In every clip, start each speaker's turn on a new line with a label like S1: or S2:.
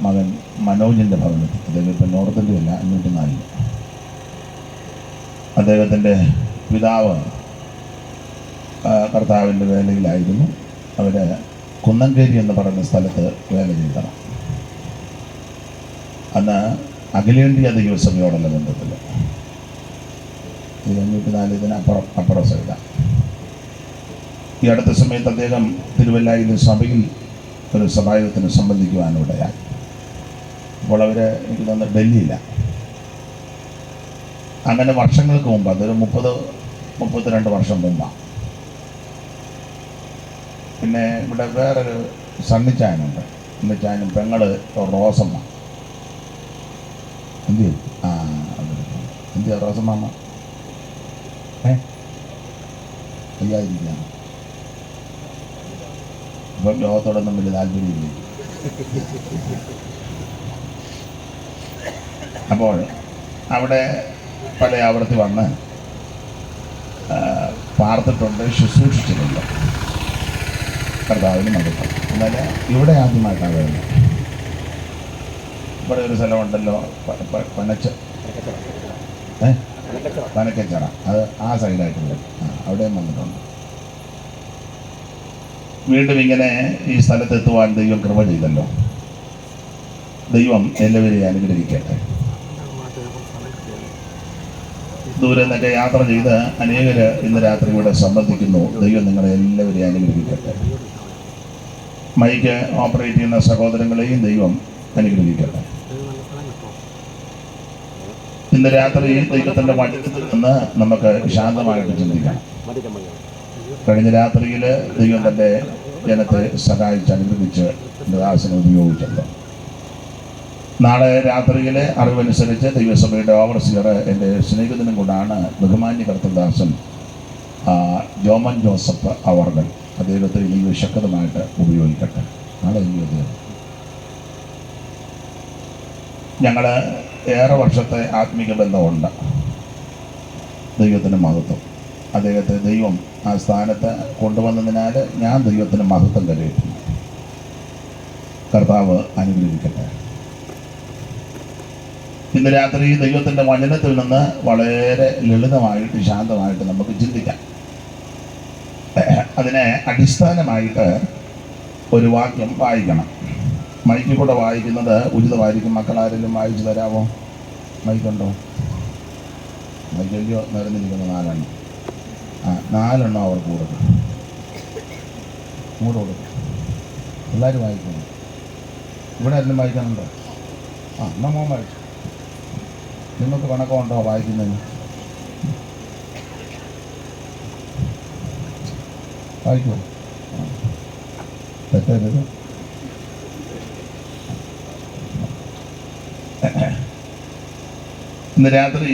S1: മകൻ മനോജിൻ്റെ ഭവനത്തിൽ. അദ്ദേഹം ഇപ്പം നോർത്തിൻ്റെ അല്ല, 504. അദ്ദേഹത്തിൻ്റെ പിതാവ് കർത്താവിൻ്റെ വേലയിലായിരുന്നു. അവർ കുന്നംകേരി എന്ന് പറയുന്ന സ്ഥലത്ത് വേല ചെയ്തതാണ്. അന്ന് അഖിലേന്ത്യാ ദൈവസഭയോടുള്ള ബന്ധത്തിൽ 504 ഇതിനപ്പുറം സൈഡാണ്. ഈ അടുത്ത സമയത്ത് അദ്ദേഹം തിരുവല്ലയിലെ സഭയിൽ ഒരു സഭായോഗത്തിന് സംബന്ധിക്കുവാനിടയായി. അപ്പോൾ അവർ എനിക്ക് തോന്നുന്നു ഡൽഹിയിലാണ്. അങ്ങനെ വർഷങ്ങൾക്ക് മുമ്പ്, അതൊരു 30-32 വർഷം മുമ്പാണ്. പിന്നെ ഇവിടെ വേറൊരു സണ്ണിച്ചായനുണ്ട്. സണ്ണിച്ചായനും പെങ്ങള് റോസമ്മ. എന്ത് എന്തിയാ റോസമ്മ? അയ്യാതിരിക്കുകയാണ്. ഇപ്പം ലോകത്തോടൊന്നും വലിയ താല്പര്യമില്ല. അപ്പോൾ അവിടെ പല ആവർത്തി വന്ന് പാർത്തിട്ടുണ്ട്, ശുശ്രൂഷിച്ചിട്ടുണ്ട് കർത്താവിന് മടുക്കും. എന്നാൽ ഇവിടെ ആദ്യമായിട്ടാണ് വരുന്നത്. ഇവിടെ ഒരു സ്ഥലമുണ്ടല്ലോ, പനക്കച്ചറ, അത് ആ സൈഡായിട്ടുള്ളത്. അവിടെയും വന്നിട്ടുണ്ട്. വീണ്ടും ഇങ്ങനെ ഈ സ്ഥലത്തെത്തുവാൻ ദൈവം കൃപ ചെയ്തല്ലോ. ദൈവം എല്ലാവരെയും അനുഗ്രഹിക്കട്ടെ. ദൂരെ നിന്നൊക്കെ യാത്ര ചെയ്ത് അനേകര് ഇന്ന് രാത്രി ഇവിടെ സംബന്ധിക്കുന്നു. ദൈവം നിങ്ങളെ എല്ലാവരെയും അനുഗ്രഹിക്കട്ടെ. മൈക്ക് ഓപ്പറേറ്റ് ചെയ്യുന്ന സഹോദരങ്ങളെയും ദൈവം അനുഗ്രഹിക്കട്ടെ. ഇന്ന് രാത്രി ദൈവത്തിൻ്റെ മടിത്തിൽ നിന്ന് നമുക്ക് ശാന്തമായിട്ട് ചിന്തിക്കണം. കഴിഞ്ഞ രാത്രിയിൽ ദൈവം തൻ്റെ ജനത്തെ സഹായിച്ച് അനുഗ്രഹിച്ച് ദാസനെ ഉപയോഗിച്ചല്ലോ. നാളെ രാത്രിയിലെ അറിവനുസരിച്ച് ദൈവസഭയുടെ ഓവർസിയർ എൻ്റെ സ്നേഹിതനും കൂടാണ് ബഹുമാന്യ കർത്തദാസൻ ജോമൻ ജോസഫ് അവർകൾ. അദ്ദേഹത്തെ ദൈവം ശക്തമായിട്ട് ഉപയോഗിക്കട്ടെ. നാളെ ദൈവം ഞങ്ങൾ ഏറെ വർഷത്തെ ആത്മീക ബന്ധമുണ്ട്. ദൈവത്തിൻ്റെ മഹത്വം. അദ്ദേഹത്തെ ദൈവം ആ സ്ഥാനത്ത് കൊണ്ടുവന്നതിനാൽ ഞാൻ ദൈവത്തിന് മഹത്വം കരയിട്ടുന്നു. കർത്താവ് അനുഗ്രഹിക്കട്ടെ. ഇന്ന് രാത്രി ദൈവത്തിൻ്റെ വചനത്തിൽ നിന്ന് വളരെ ലളിതമായിട്ട് ശാന്തമായിട്ട് നമുക്ക് ചിന്തിക്കാം. അതിനെ അടിസ്ഥാനമായിട്ട് ഒരു വാക്യം വായിക്കണം. മൈക്കിൽ കൂടെ വായിക്കുന്നത് ഉചിതമായിരിക്കും. മക്കളാരെങ്കിലും വായിച്ചു തരാമോ? മൈക്കുണ്ടോ? മൈക്കല്ലോ നിറഞ്ഞിരിക്കുന്ന 4 എണ്ണം. 4 എണ്ണം അവർക്ക് കൊടുക്കും. ഇങ്ങോട്ട് കൊടുക്കും. എല്ലാവരും വായിക്കണം. ഇവിടെ ആരെങ്കിലും വായിക്കാനുണ്ടോ? എന്നാ മോൻ വായിച്ചു. നിങ്ങൾക്ക് കണക്കമുണ്ടോ വായിക്കുന്നതിന്? വായിക്കുമോ? തെറ്റരുത്. ഇന്ന് രാത്രി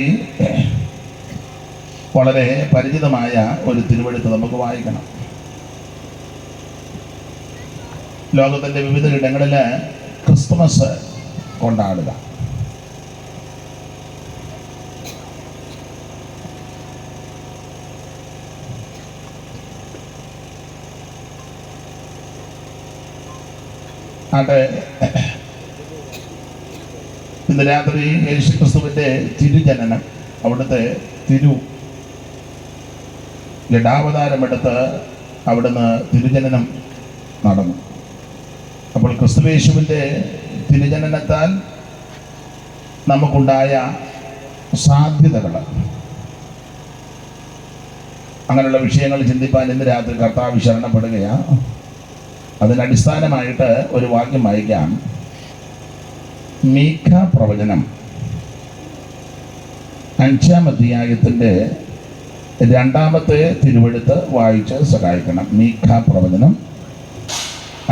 S1: വളരെ പരിചിതമായ ഒരു തിരുവെഴുത്ത് നമുക്ക് വായിക്കണം. ലോകത്തിൻ്റെ വിവിധ ഇടങ്ങളിൽ ക്രിസ്തുമസ് കൊണ്ടാടുക. ആട്ടെ, ഇന്ന് രാത്രി യേശുക്രിസ്തുവിൻ്റെ തിരുജനനം, അവിടുത്തെ ജഡാവതാരമെടുത്ത് അവിടുന്ന് തിരുജനനം നടന്നു. അപ്പോൾ ക്രിസ്തുയേശുവിൻ്റെ തിരുജനനത്താൽ നമുക്കുണ്ടായ സാധ്യതകൾ, അങ്ങനെയുള്ള വിഷയങ്ങൾ ചിന്തിപ്പാൻ ഇന്ന് രാത്രി കർത്താവ് ശരണപ്പെടുകയാണ്. അതിനടിസ്ഥാനമായിട്ട് ഒരു വാക്യം വായിക്കാം. മീഖ പ്രവചനം 5-ാം അധ്യായത്തിൻ്റെ 2-ാമത്തെ തിരുവെഴുത്ത് വായിച്ച് സഹായിക്കണം. മീഖ പ്രവചനം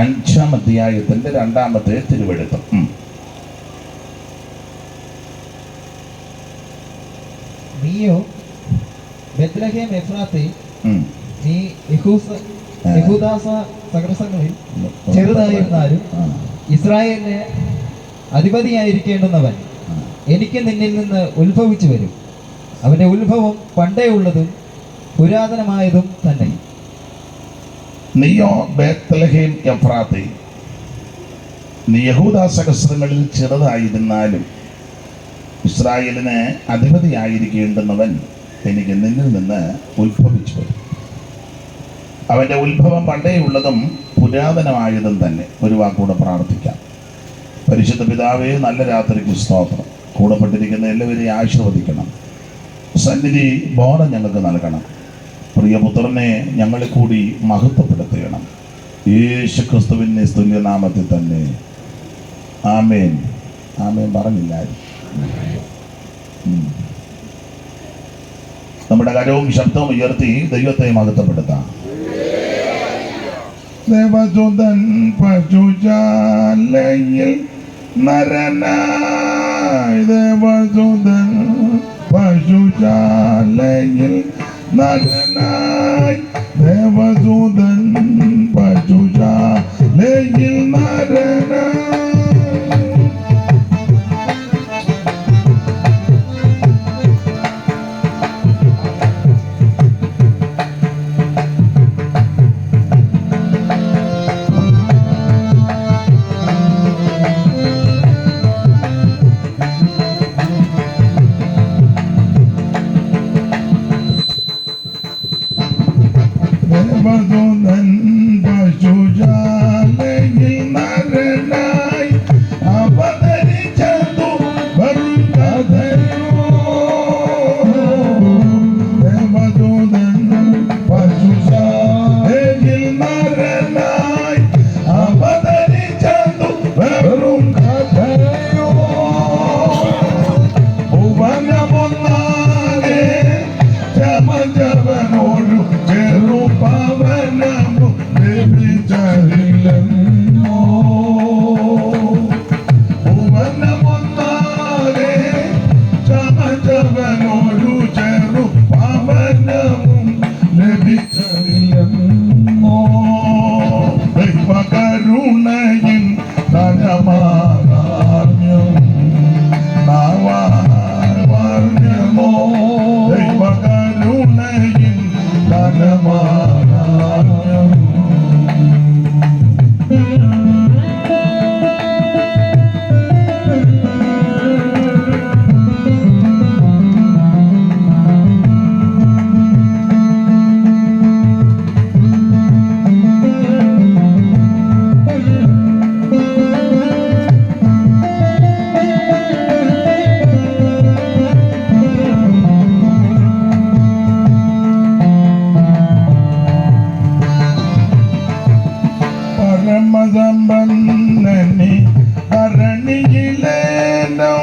S1: 5-ാം അധ്യായത്തിൻ്റെ 2-ാമത്തെ തിരുവെഴുത്ത്.
S2: നീയോ ബെത്ലഹേം എഫ്രാത്തേ, നീ യഹൂദാസ സകലങ്ങളിൽ ചെറുതായിരുന്നാലും ഇസ്രായേലിന് അധിപതിയായിരിക്കേണ്ടുന്നവൻ എനിക്ക് നിന്നിൽ നിന്ന് ഉത്ഭവിച്ചു വരും. അവൻ്റെ ഉത്ഭവം പണ്ടേ ഉള്ളതും പുരാതനമായതും തന്നെ.
S1: നീയോ ബേത്ലഹേം എഫ്രാത്തേ, നീ യഹൂദ സഹസ്രങ്ങളിൽ ചെറുതായിരുന്നാലും ഇസ്രായേലിന് അധിപതിയായിരിക്കേണ്ടുന്നവൻ എനിക്ക് നിന്നിൽ നിന്ന് ഉത്ഭവിച്ചു വരും. അവൻ്റെ ഉത്ഭവം പണ്ടേയുള്ളതും പുരാതനമായതും തന്നെ. ഒരു വാക്കൂടെ പ്രാർത്ഥിക്കാം. പരിശുദ്ധ പിതാവേ, നല്ല രാത്രിക്ക് സ്തോത്രം. കൂടപ്പെട്ടിരിക്കുന്ന എല്ലാവരെയും ആശീർവദിക്കണം. സന്നിധി ബോധം ഞങ്ങൾക്ക് നൽകണം. പ്രിയപുത്രനെ ഞങ്ങളെ കൂടി മഹത്വപ്പെടുത്തണം. യേശു ക്രിസ്തുവിൻ്റെ തുല്യനാമത്തിൽ തന്നെ ആമേൻ. ആമേൻ പറഞ്ഞില്ലായിരുന്നു. നമ്മുടെ കരവും ശബ്ദവും ഉയർത്തി ദൈവത്തെ മഹത്വപ്പെടുത്താം. ദേവദൂതൻ പശുശാലയിൽ നരനായി, ദേവദൂതൻ പശുശാലയിൽ നരനായി, ദേവദൂതൻ പശുശാലയിൽ നരനായി. ദേവദൂതൻ പശുശാലയിൽ നരനായി അവതരിച്ചതു വെറും കഥയോ. ദേവദൂതൻ പശുശാലയിൽ നരനായി അവതരിച്ചതു വെറും കഥയോ. ഭുവനമൊന്നാകെ ചമച്ചവനോടു ചെറുപവനമു ലഭിച്ചതില്ലെന്നോ. ഭുവനമൊന്നാകെ ചമച്ചവനോടു ചെറുപവനമും ലഭിച്ചതില്ലെന്നോ. ദൈവകരുണയിൻ ധനമാകാമ്യം നാവാർണ്യമോ. ദൈവകരുണയിൻ ധനമാകാമ്യം. പരമസമ്പന്നനെ ധരണിയിലേനോ.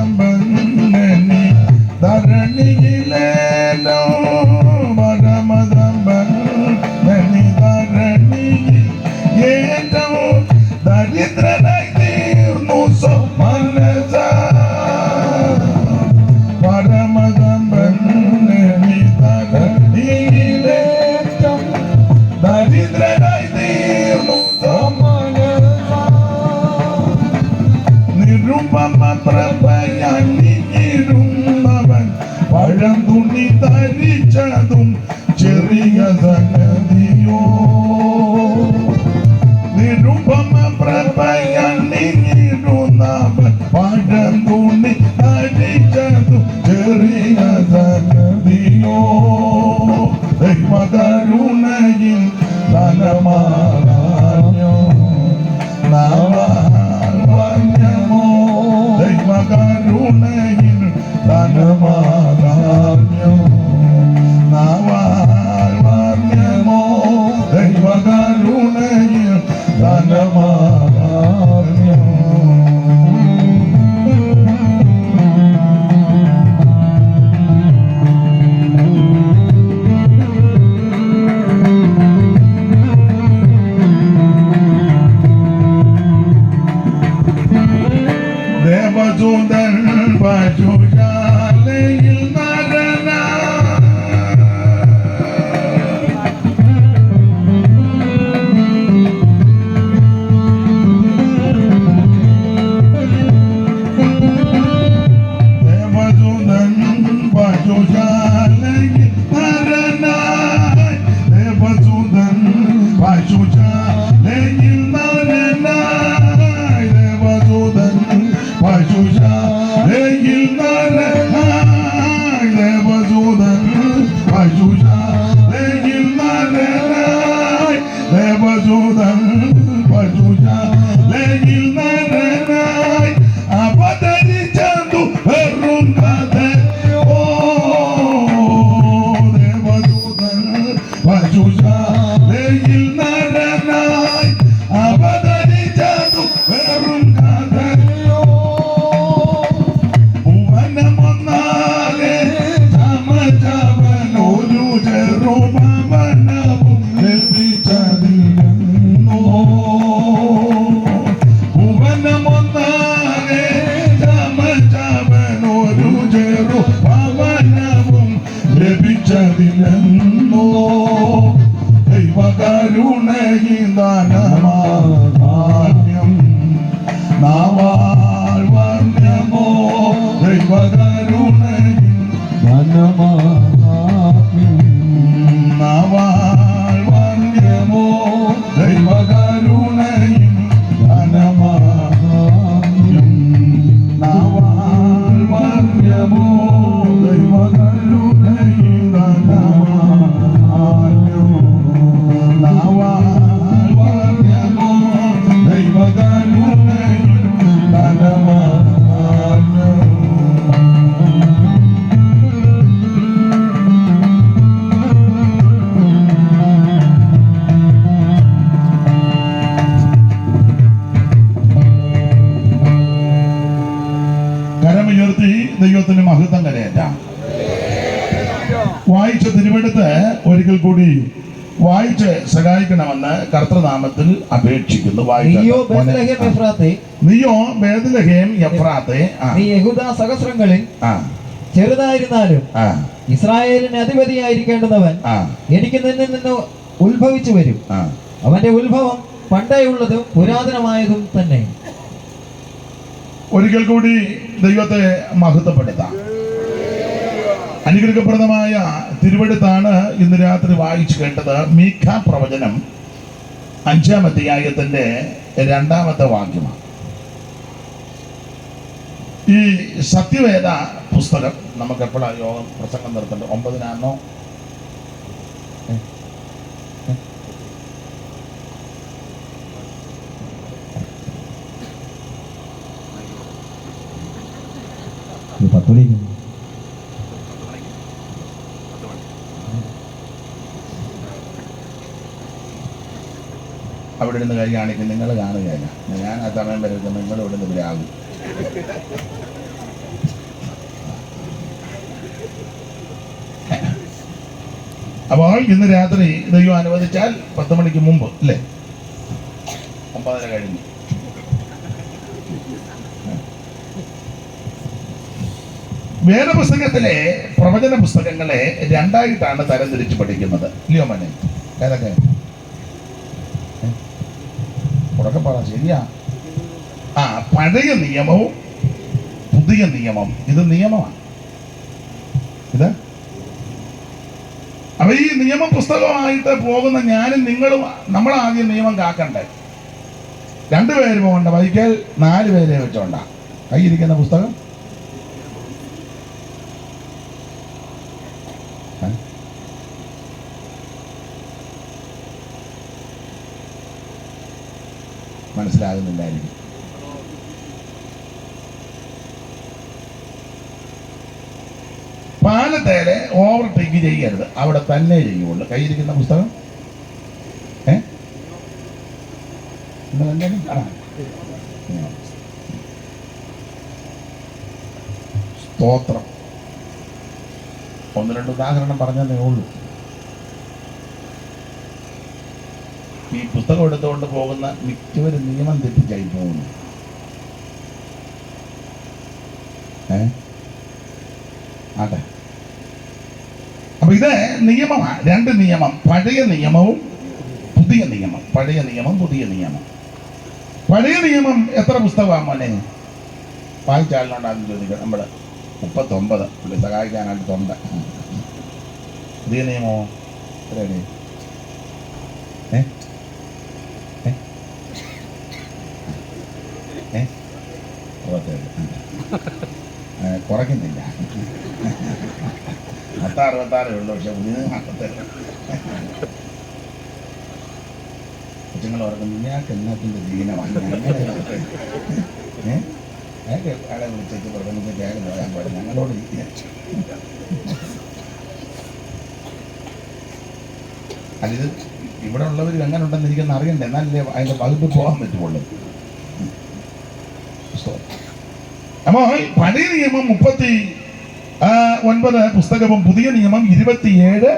S1: പരമസമ്പന്നനെ ധരണിയിലേനോ. പരമസമ്പന്നനെ ധരണിയിൽ ഏറ്റവും ദരിദ്രനായി തീർന്നു മനസ. പരമസമ്പന്നനെ ധരണിയിലേറ്റം ദരിദ്രനായി തീർന്നു മനസ. നിരുപമ പ്രഭയണിഞ്ഞിരുന്നവൻ പഴം തുണി ധരിച്ചതും ചെറിയ സംഗതിയോ. നിരുപമ പ്രഭയണിഞ്ഞിരുന്നവൻ പഴം തുണി ധരിച്ചതും ചെറിയ സംഗതിയോ. ദൈവകരുണയിൻ ധനമാകാമ്യോ നാവാർണ്യമോ. ദൈവകരുണയിൻ ധനമാകാമ്യോ നാവാർണ്യമോ. ദൈവകരുണയിൻ ധനമാകാമ്യോ. ദേവദൂതൻ പശുശാലയിൽ നരനായി ദേവദൂതൻ പശുശാലയിൽ നരനായി പശുശാലയിൽ നരനായി ദേവദൂതൻ പശുശാലയിൽ നരനായി അവതരിച്ചതു വെറും കഥയോ ദേവദൂതൻ പശുശാലയിൽ നരനായി അവതരിച്ചതു വെറും കഥയോ ഭുവനമൊന്നാകെ ചമചവനൊരു ചെറുപവനവും ലഭിച്ചതില്ലെന്നോ ഭുവനമൊന്നാകെ ചമചവനൊരു ചെറുപവനവും ലഭിച്ചതില്ലെന്നോ ദൈവകരുണയും ദാനമാഹാത്മ്യം നാവാൽ വർണ്യമോ ദൈവകരുണയും
S2: ധനമാഹാത്മ്യം
S1: നാവാൽ വർണ്യമോ ദൈവകരുണയും ധനമാഹാത്മ്യം നാവാൽ വർണ്യമോ ദൈവകരുണയും ധനമാഹാത്മ്യം നാവാൽ വർണ്യമോ ദൈവകരുണയും ധനമാഹാത്മ്യം കരമുയർത്തി ദൈവത്തിന് മഹത്വം കരയേറ്റാം. വായിച്ച തിരുവെടുത്ത് ഒരിക്കൽ കൂടി വായിച്ച് സഹായിക്കണമെന്ന് കർത്തൃനാമത്തിൽ അപേക്ഷിക്കുന്നു.
S2: നീയോ ബേത്ലഹേം എഫ്രാത്തേ,
S1: നീയോ ബേത്ലഹേം എഫ്രാത്തേ,
S2: നീ യഹൂദാ സഹസ്രങ്ങളിൽ ചെറുതായിരുന്നാലും ഇസ്രായേലിന് അധിപതിയായിരിക്കേണ്ടുന്നവൻ എനിക്ക് നിന്നിൽ നിന്ന് ഉത്ഭവിച്ചു വരും. അവന്റെ ഉത്ഭവം പണ്ടേയുള്ളതും പുരാതനമായതും തന്നെ.
S1: ഒരിക്കൽ കൂടി ദൈവത്തെ മഹത്വപ്പെടുത്താം. അനുഗ്രഹപ്രദമായ തിരുവെടുത്താണ് ഇന്ന് രാത്രി വായിച്ചു കേട്ടത്. മീഖ പ്രവചനം 5-ാം അധ്യായത്തിന്റെ 2-ാമത്തെ വാക്യമാണ്. ഈ സത്യവേദ പുസ്തകം നമുക്ക് എപ്പോഴാണ് യോഗം പ്രസംഗം നിർത്തേണ്ടത്? 9-നാണോ? അവിടെ ഇരുന്ന് കൈ കാണിക്കും. നിങ്ങൾ കാണുകയല്ല, ഞാൻ ആ സമയം വരെ നിങ്ങൾ ഇവിടെ നിന്ന് ഇവരാകും. അപ്പോൾ ഇന്ന് രാത്രി ദൈവം അനുവദിച്ചാൽ 10 മണിക്ക് മുമ്പ് അല്ലേ, 9:30 കഴിഞ്ഞു. വേദപുസ്തകത്തിലെ പ്രവചന പുസ്തകങ്ങളെ 2ആയിട്ടാണ് തരംതിരിച്ച് പഠിക്കുന്നത്. ഇല്ലയോ മോനെ? ഏതൊക്കെ ഉറക്കെ പറ. ശരിയാ. പഴയ നിയമവും പുതിയ നിയമം. ഇത് നിയമമാണ്. ഇത് അപ്പൊ ഈ നിയമ പുസ്തകമായിട്ട് പോകുന്ന ഞാനും നിങ്ങളും നമ്മളാദ്യം നിയമം കാക്കണ്ടേ. 2 പേര് പോകണ്ട, വൈക്കൽ 4 പേരെ വെച്ചോണ്ടാ കയ്യിരിക്കുന്ന പുസ്തകം. മനസ്സിലാകുന്നില്ലായിരിക്കും. പാലത്തേലെ ഓവർടേക്ക് ചെയ്യരുത്, അവിടെ തന്നെ ചെയ്യുള്ളൂ. കയ്യിരിക്കുന്ന പുസ്തകം സ്തോത്രം. 1-2 ഉദാഹരണം പറഞ്ഞതേ ഉള്ളൂ. ഈ പുസ്തകം എടുത്തുകൊണ്ട് പോകുന്ന മിക്കവരും നിയമം തെറ്റിച്ചായി പോകുന്നു. അതെ. അപ്പൊ ഇത് നിയമമാണ്. 2 നിയമം, പഴയ നിയമവും പുതിയ നിയമം. പഴയ നിയമം, പുതിയ നിയമം. പഴയ നിയമം എത്ര പുസ്തകമാണ് മോനെ? വായിച്ചാലിനോടാന്ന് ചോദിക്കുക. നമ്മുടെ 39 പുള്ളി സഹായിക്കാനായിട്ട് തൊണ്ട. പുതിയ നിയമമോ എത്രയാണ്? കുറയ്ക്കുന്നില്ല. 66 66 ഉള്ളൂ. പക്ഷെ പുതിയത് 40. കൊച്ചുങ്ങൾ ഓർക്കും ഇയാൾക്ക് എല്ലാത്തിൻ്റെ ദീനമാണ്. ഞങ്ങൾക്ക് ആളെ വിളിച്ചിട്ട് പ്രഥമത്തേക്ക് അയാൾ പറയാൻ പാടില്ല, ഞങ്ങളോട് അതിത് ഇവിടെ ഉള്ളവർ എങ്ങനെ ഉണ്ടെന്ന് എനിക്കൊന്ന് അറിയണ്ടേ, എന്നാലല്ലേ അതിൻ്റെ പകുതി പോകാൻ പറ്റുള്ളൂ. അപ്പോൾ പഴയ നിയമം 39 പുസ്തകവും പുതിയ നിയമം 27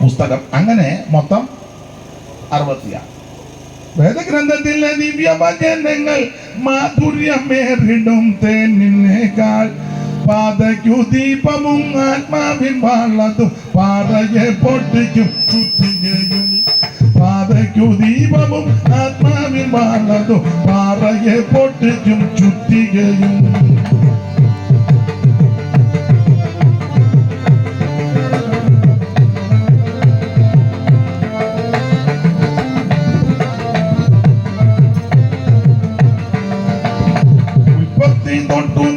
S1: പുസ്തകം, അങ്ങനെ മൊത്തം 66. വേദഗ്രന്ഥത്തിലെ ദിവ്യവചനങ്ങൾ മാധുര്യമേറിടും തേനിനേക്കാൾ, പാതയ്ക്കു ദീപവും ആത്മാവിൻ വാളതും പാറയെ പൊട്ടിക്കും ചുറ്റികയും. പാതയ്ക്കു ദീപവും ആത്മാവിൻ വാളതും പാറയെ പൊട്ടിക്കും ചുറ്റികയും.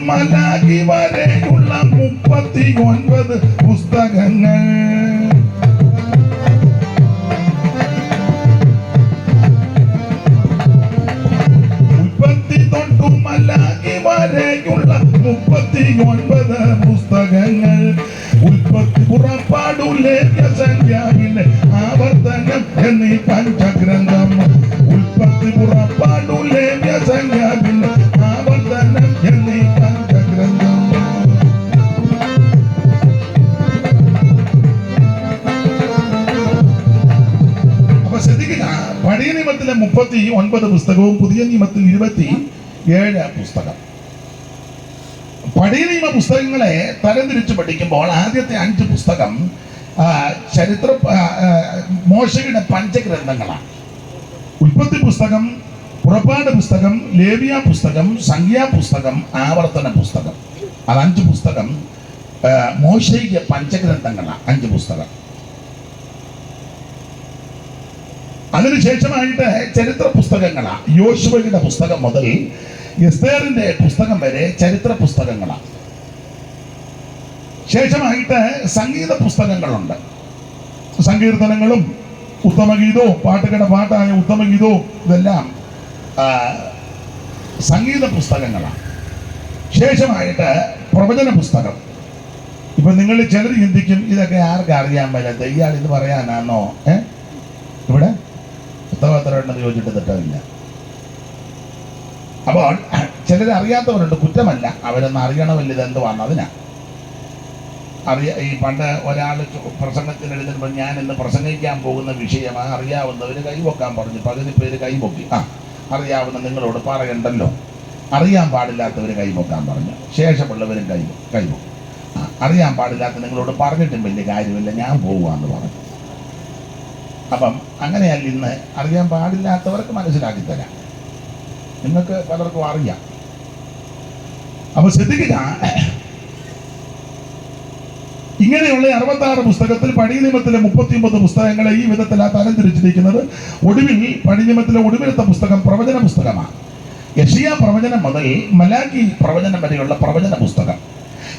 S1: മലാഖി വരെയുള്ള 39 പുസ്തകങ്ങൾ. ഉൽപ്പത്തി തൊട്ടു മലാഖി വരെയുള്ള 39 പുസ്തകങ്ങൾ. ഉൽപ്പത്തി, പുറപ്പാടു, ലേവ്യ, സംഖ്യാവിലെ ആവർത്തനം എന്നീ പഞ്ചഗ്രന്ഥം. ഉൽപ്പത്തി, പുറപ്പാടു, ലേവ്യ, സംഖ്യാവിലെ ആവർത്തനം എന്നീ പഞ്ചഗ്രന്ഥം. അപ്പൊ ശ്രദ്ധിക്കുക, പഴയ നിയമത്തിലെ 39 പുസ്തകവും പുതിയ നിയമത്തിൽ 27 പുസ്തകം. പഴയ നിയമ പുസ്തകങ്ങളെ തരംതിരിച്ച് പഠിക്കുമ്പോൾ ആദ്യത്തെ 5 പുസ്തകം ചരിത്ര മോശയുടെ പഞ്ചഗ്രന്ഥങ്ങളാണ്. ഉൽപ്പത്തി പുസ്തകം, പുറപ്പാട് പുസ്തകം, ലേവ്യ പുസ്തകം, സംഖ്യാ പുസ്തകം, ആവർത്തന പുസ്തകം. അത് 5 പുസ്തകം മോശയുടെ പഞ്ചഗ്രന്ഥങ്ങളാണ്. 5 പുസ്തകം. അതിനുശേഷമായിട്ട് ചരിത്ര പുസ്തകങ്ങളാണ്. യോശുവയുടെ പുസ്തകം മുതൽ എസ്തേറിന്റെ പുസ്തകം വരെ ചരിത്ര പുസ്തകങ്ങളാണ്. ശേഷമായിട്ട് സംഗീത പുസ്തകങ്ങളുണ്ട്. സങ്കീർത്തനങ്ങളും ഉത്തമഗീതവും പാട്ടുകളുടെ പാട്ടായ ഉത്തമഗീതവും ഇതെല്ലാം സംഗീത പുസ്തകങ്ങളാണ്. ശേഷമായിട്ട് പ്രവചന പുസ്തകം. ഇപ്പൊ നിങ്ങൾ ചിലർ ചിന്തിക്കും ഇതൊക്കെ ആർക്കും അറിയാൻ പറ്റാത്ത ഇയാൾ ഇത് പറയാനാണോ ഇവിടെ പുസ്തകത്തിലുണ്ടെന്ന് ചോദിച്ചിട്ട് തെറ്റമില്ല. അപ്പോൾ ചിലർ അറിയാത്തവരുണ്ട്, കുറ്റമല്ല, അവരൊന്നും അറിയണമല്ല ഇതെന്തുവാണ്. അതിനാ ഈ പണ്ട് ഒരാൾ പ്രസംഗത്തിന് എഴുതുമ്പോൾ ഞാൻ ഇന്ന് പ്രസംഗിക്കാൻ പോകുന്ന വിഷയമാണ്, അറിയാവുന്നവർ കൈപൊക്കാൻ പറഞ്ഞു. പകുതി പേര് കൈപൊക്കി. അറിയാവുന്ന നിങ്ങളോട് പറയണ്ടല്ലോ. അറിയാൻ പാടില്ലാത്തവർ കൈപൊക്കാൻ പറഞ്ഞു. ശേഷമുള്ളവരും കൈപൊക്കി. അറിയാൻ പാടില്ലാത്ത നിങ്ങളോട് പറഞ്ഞിട്ടും വലിയ കാര്യമില്ല, ഞാൻ പോവാന്ന് പറഞ്ഞു. അപ്പം അങ്ങനെയല്ല, ഇന്ന് അറിയാൻ പാടില്ലാത്തവർക്ക് മനസ്സിലാക്കി തരാം. നിങ്ങൾക്ക് പലർക്കും അറിയാം. അപ്പൊ ശ്രദ്ധിക്കുക, ഇങ്ങനെയുള്ള 66 പുസ്തകത്തിൽ പഴയ നിയമത്തിലെ 39 പുസ്തകങ്ങളെ ഈ വിധത്തിലാണ് തരംതിരിച്ചിരിക്കുന്നത്. ഒടുവിൽ പഴയ നിയമത്തിലെ ഒടുവിലത്തെ പുസ്തകം പ്രവചന പുസ്തകമാണ്. യെശയ്യാ പ്രവചനം മുതൽ മലാഖി പ്രവചനം വരെയുള്ള പ്രവചന പുസ്തകം.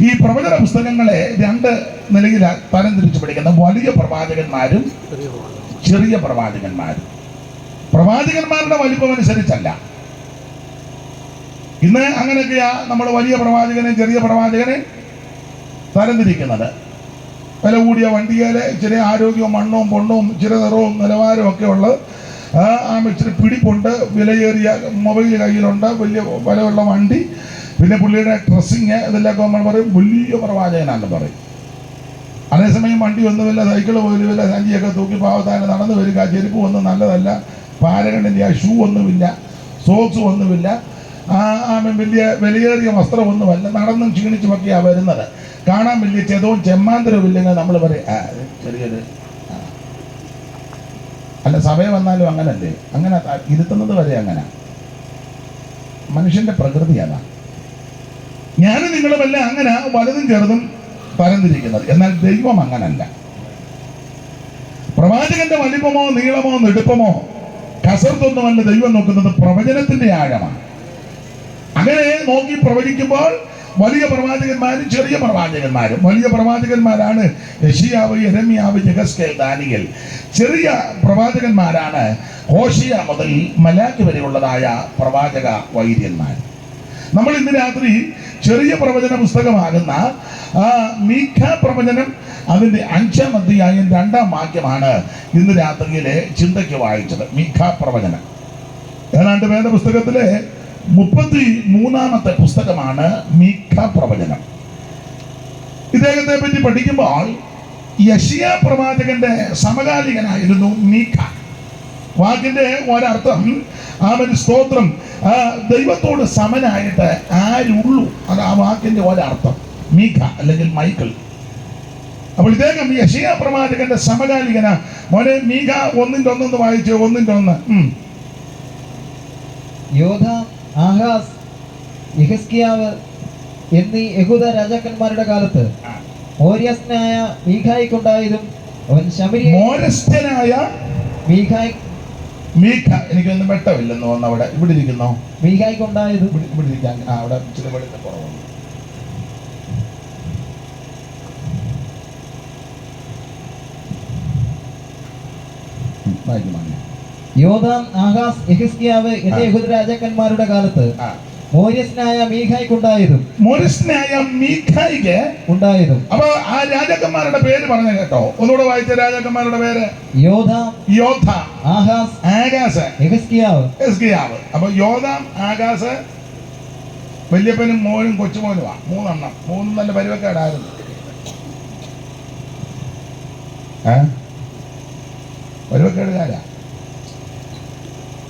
S1: ഈ പ്രവചന പുസ്തകങ്ങളെ 2 നിലയിലാണ് തരംതിരിച്ച് പഠിക്കുന്നത്. വലിയ പ്രവാചകന്മാരും ചെറിയ പ്രവാചകന്മാരും. പ്രവാചകന്മാരുടെ വലിപ്പം അനുസരിച്ചല്ല. ഇന്ന് അങ്ങനെയൊക്കെയാ നമ്മൾ വലിയ പ്രവാചകനെ ചെറിയ പ്രവാചകനെ തരംതിരിക്കുന്നത്. വില കൂടിയ വണ്ടിയിലെ ഇച്ചിരി ആരോഗ്യവും മണ്ണവും പൊണ്ണവും ഇച്ചിരി നിറവും നിലവാരവും ഒക്കെ ഉള്ളത്, ഇച്ചിരി പിടിപ്പുണ്ട്, വിലയേറിയ മൊബൈൽ കയ്യിലുണ്ട്, വലിയ വിലയുള്ള വണ്ടി, പിന്നെ പുള്ളിയുടെ ഡ്രസ്സിങ്, ഇതിലൊക്കെ നമ്മൾ പറയും വലിയ പ്രവാചകനാണെന്ന് പറയും. അതേസമയം വണ്ടി ഒന്നുമില്ല, സൈക്കിൾ പോലുമില്ല, സഞ്ചിയൊക്കെ തൂക്കി പാവത്താനെ നടന്നു വരിക, ചെരുപ്പ് ഒന്നും നല്ലതല്ല, പാരകണിൻ്റെ ആ ഷൂ ഒന്നുമില്ല, സോക്സ് ഒന്നുമില്ല, വലിയ വിലയേറിയ വസ്ത്രമൊന്നുമല്ല, നടന്നും ക്ഷീണിച്ചുമൊക്കെയാണ് വരുന്നത്. കാണാൻ വലിയ ചെതവും ചെമ്മാന്തരവും ഇല്ലെങ്കിൽ നമ്മൾ പറയും ചെറിയൊരു അല്ല. സഭയെ വന്നാലും അങ്ങനല്ലേ, അങ്ങനെ ഇരുത്തുന്നത് വരെ അങ്ങനെ. മനുഷ്യന്റെ പ്രകൃതി അതാണ്. ഞാനും നിങ്ങളുമല്ല അങ്ങനെ വലുതും ചെറുതും തരംതിരിക്കുന്നത്. എന്നാൽ ദൈവം അങ്ങനല്ല. പ്രവാചകന്റെ വലിപ്പമോ നീളമോ നെടുപ്പമോ കസർത്തൊന്നുമല്ല ദൈവം നോക്കുന്നത്, പ്രവചനത്തിന്റെ ആഴമാണ്. അങ്ങനെ നോക്കി പ്രവചിക്കുമ്പോൾ വലിയ പ്രവാചകന്മാരും ചെറിയ പ്രവാചകന്മാരും. വലിയ പ്രവാചകന്മാരാണ് യെശയ്യാവ്, യെരമ്യാവ്, യെഹെസ്കേൽ, ദാനിയേൽ. ചെറിയ പ്രവാചകന്മാരാണ് ഹോശിയ മുതൽ മലാക്കി വരെയുള്ളതായ പ്രവാചക വൈദ്യന്മാർ. നമ്മൾ ഇന്ന് രാത്രി ചെറിയ പ്രവചന പുസ്തകമാകുന്ന മീഖ പ്രവചനം അതിൻ്റെ 5-ാം അധ്യായം 2-ാം വാക്യമാണ് ഇന്ന് രാത്രിയിലെ ചിന്തയ്ക്ക് വായിച്ചത്. മീഖ പ്രവചനം ഏതാണ്ട് വേദപുസ്തകത്തിലെ 33-ാമത്തെ പുസ്തകമാണ് മീഖ പ്രവചനം. ഇദ്ദേഹത്തെ പറ്റി പഠിക്കുമ്പോൾ യെശയ്യാ പ്രവാചകന്റെ സമകാലികനായിരുന്നു മീഖ. വാക്കിന്റെ ഒരർത്ഥം അവൻ സ്തോത്രം, ദൈവത്തോട് സമനായിട്ട് ആരുള്ളൂ, അത് ആ വാക്കിന്റെ ഒരർത്ഥം. മീഖ അല്ലെങ്കിൽ മൈക്കിൾ. അപ്പോൾ ഇദ്ദേഹം യെശയ്യാ പ്രവാചകന്റെ സമകാലികന. മോനെ മീഖ 1:1 വായിച്ചു. 1:1.
S2: യോഥാം, ആഹാസ്, യെഹിസ്കിയാവ് എന്നീ യഹൂദ രാജാക്കന്മാരുടെ കാലത്ത് മോര്യസ്നായ മീഖായിക്കുണ്ടായതും അവൻ
S1: മോരസ്ത്യനായ മീഖ, എനിക്കൊന്നും വെട്ടമില്ലെന്ന് തോന്നുന്നു. അവിടെ ഇവിടെ ഇരിക്കുന്നോ?
S2: മീഖായിക്കുണ്ടായതും
S1: ഇവിടെ ഇരിക്കാൻ അവിടെ ചില വെളിച്ചം കുറവുണ്ട്.
S2: യോഥാം, ആഹാസ്, യെഹിസ്കിയാവ് എന്നീ യഹൂദ രാജാക്കന്മാരുടെ കാലത്ത് മോര്യസ്നായ മീഖായിക്കുണ്ടായതും ഉണ്ടായതും. അപ്പൊ
S1: ആ രാജാക്കന്മാരുടെ പേര് പറഞ്ഞു കേട്ടോ. ഒന്നുകൂടെ വായിച്ച രാജാക്കന്മാരുടെ പേര്
S2: യോഥാം, ആഹാസ്,
S1: യെഹിസ്കിയാവ്. അപ്പൊ യോഥാം, ആഹാസ് വല്യപ്പനും മോനും കൊച്ചുമോനുമാ. 3 എണ്ണം. 3 നല്ല പരുവക്കേടായിരുന്നു. പരുവക്കേടുകാരാ.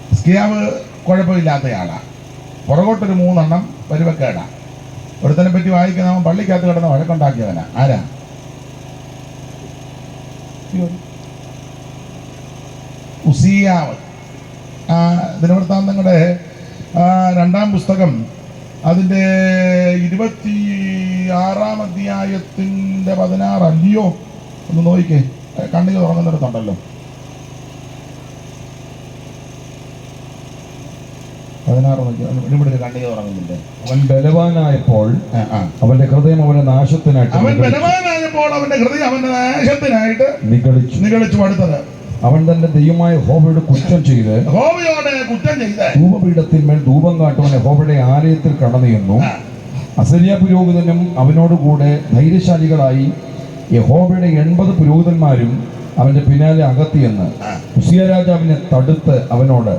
S1: ഹിസ്കിയാവ് കുഴപ്പമില്ലാത്തയാളാ. പുറകോട്ടൊരു 3 എണ്ണം പരുവക്കേടാ. ഒരുത്തനെ പറ്റി വായിക്കുന്നവൻ പള്ളിക്കകത്ത് കിടന്ന് വഴക്കുണ്ടാക്കിയവനാ. ആരാ? ഉസിയാവ്. ദിനവൃത്താന്തങ്ങളുടെ 2-ാം പുസ്തകം അതിൻ്റെ 26-ാം അധ്യായത്തിൻ്റെ 16 അല്ലയോ? ഒന്ന് നോക്കിക്കേ. കണ്ണിൽ തുറങ്ങുന്നിടത്തുണ്ടല്ലോ. 16 ഇവിടെ കണ്ണിൽ തുറങ്ങുന്നില്ലേ?
S3: അവൻ ബലവാനായപ്പോൾ അവന്റെ ഹൃദയം അവന്റെ നാശത്തിനായിട്ട്
S1: നിഗളിച്ചു അടുത്തത്.
S3: അവൻ തന്റെ ദൈവമായ യഹോവയോട് കുറ്റം ചെയ്ത് ധൂപപീഠത്തിന്മേൽ ധൂപം കാട്ടുവാൻ യഹോവയുടെ ആലയത്തിൽ കടന്നുചെന്നു. അസര്യ പുരോഹിതനും അവനോടുകൂടെ ധൈര്യശാലികളായി യഹോവയുടെ 80 പുരോഹിതന്മാരും അവന്റെ പിന്നാലെ അകത്തിയെന്ന് ഉസിയ രാജാവിനെ തടുത്ത് അവനോട്,